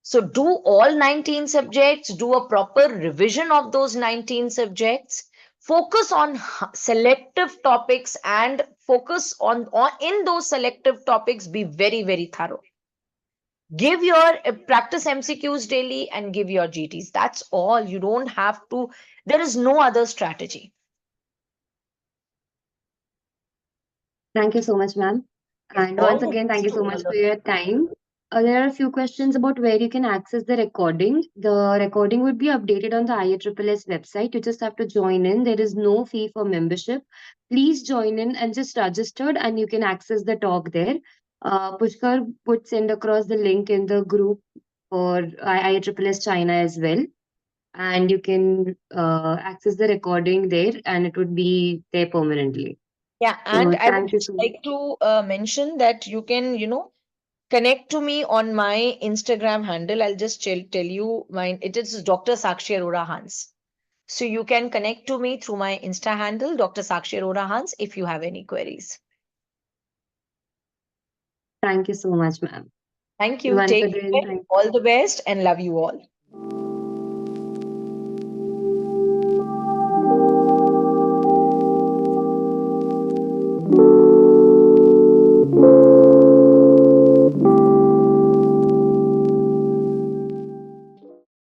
So do all 19 subjects, do a proper revision of those 19 subjects, focus on selective topics, and focus on in those selective topics, be very, very thorough. Give your practice MCQs daily and give your GTs. That's all. You don't have to, there is no other strategy. Thank you so much, ma'am. And All once the again, best thank you to so all much of for your time. There are a few questions about where you can access the recording. The recording would be updated on the IASSS website. You just have to join in. There is no fee for membership. Please join in and just registered, and you can access the talk there. Pushkar would send across the link in the group for IASSS China as well. And you can access the recording there, and it would be there permanently. Yeah, and So I would thank you just so much. like to mention that you can, connect to me on my Instagram handle. I'll just tell you mine. It is Dr. Sakshi Arora Hans. So you can connect to me through my Insta handle, Dr. Sakshi Arora Hans, if you have any queries. Thank you so much, ma'am. Thank you. Once Take again, care. thank All the best and love you all.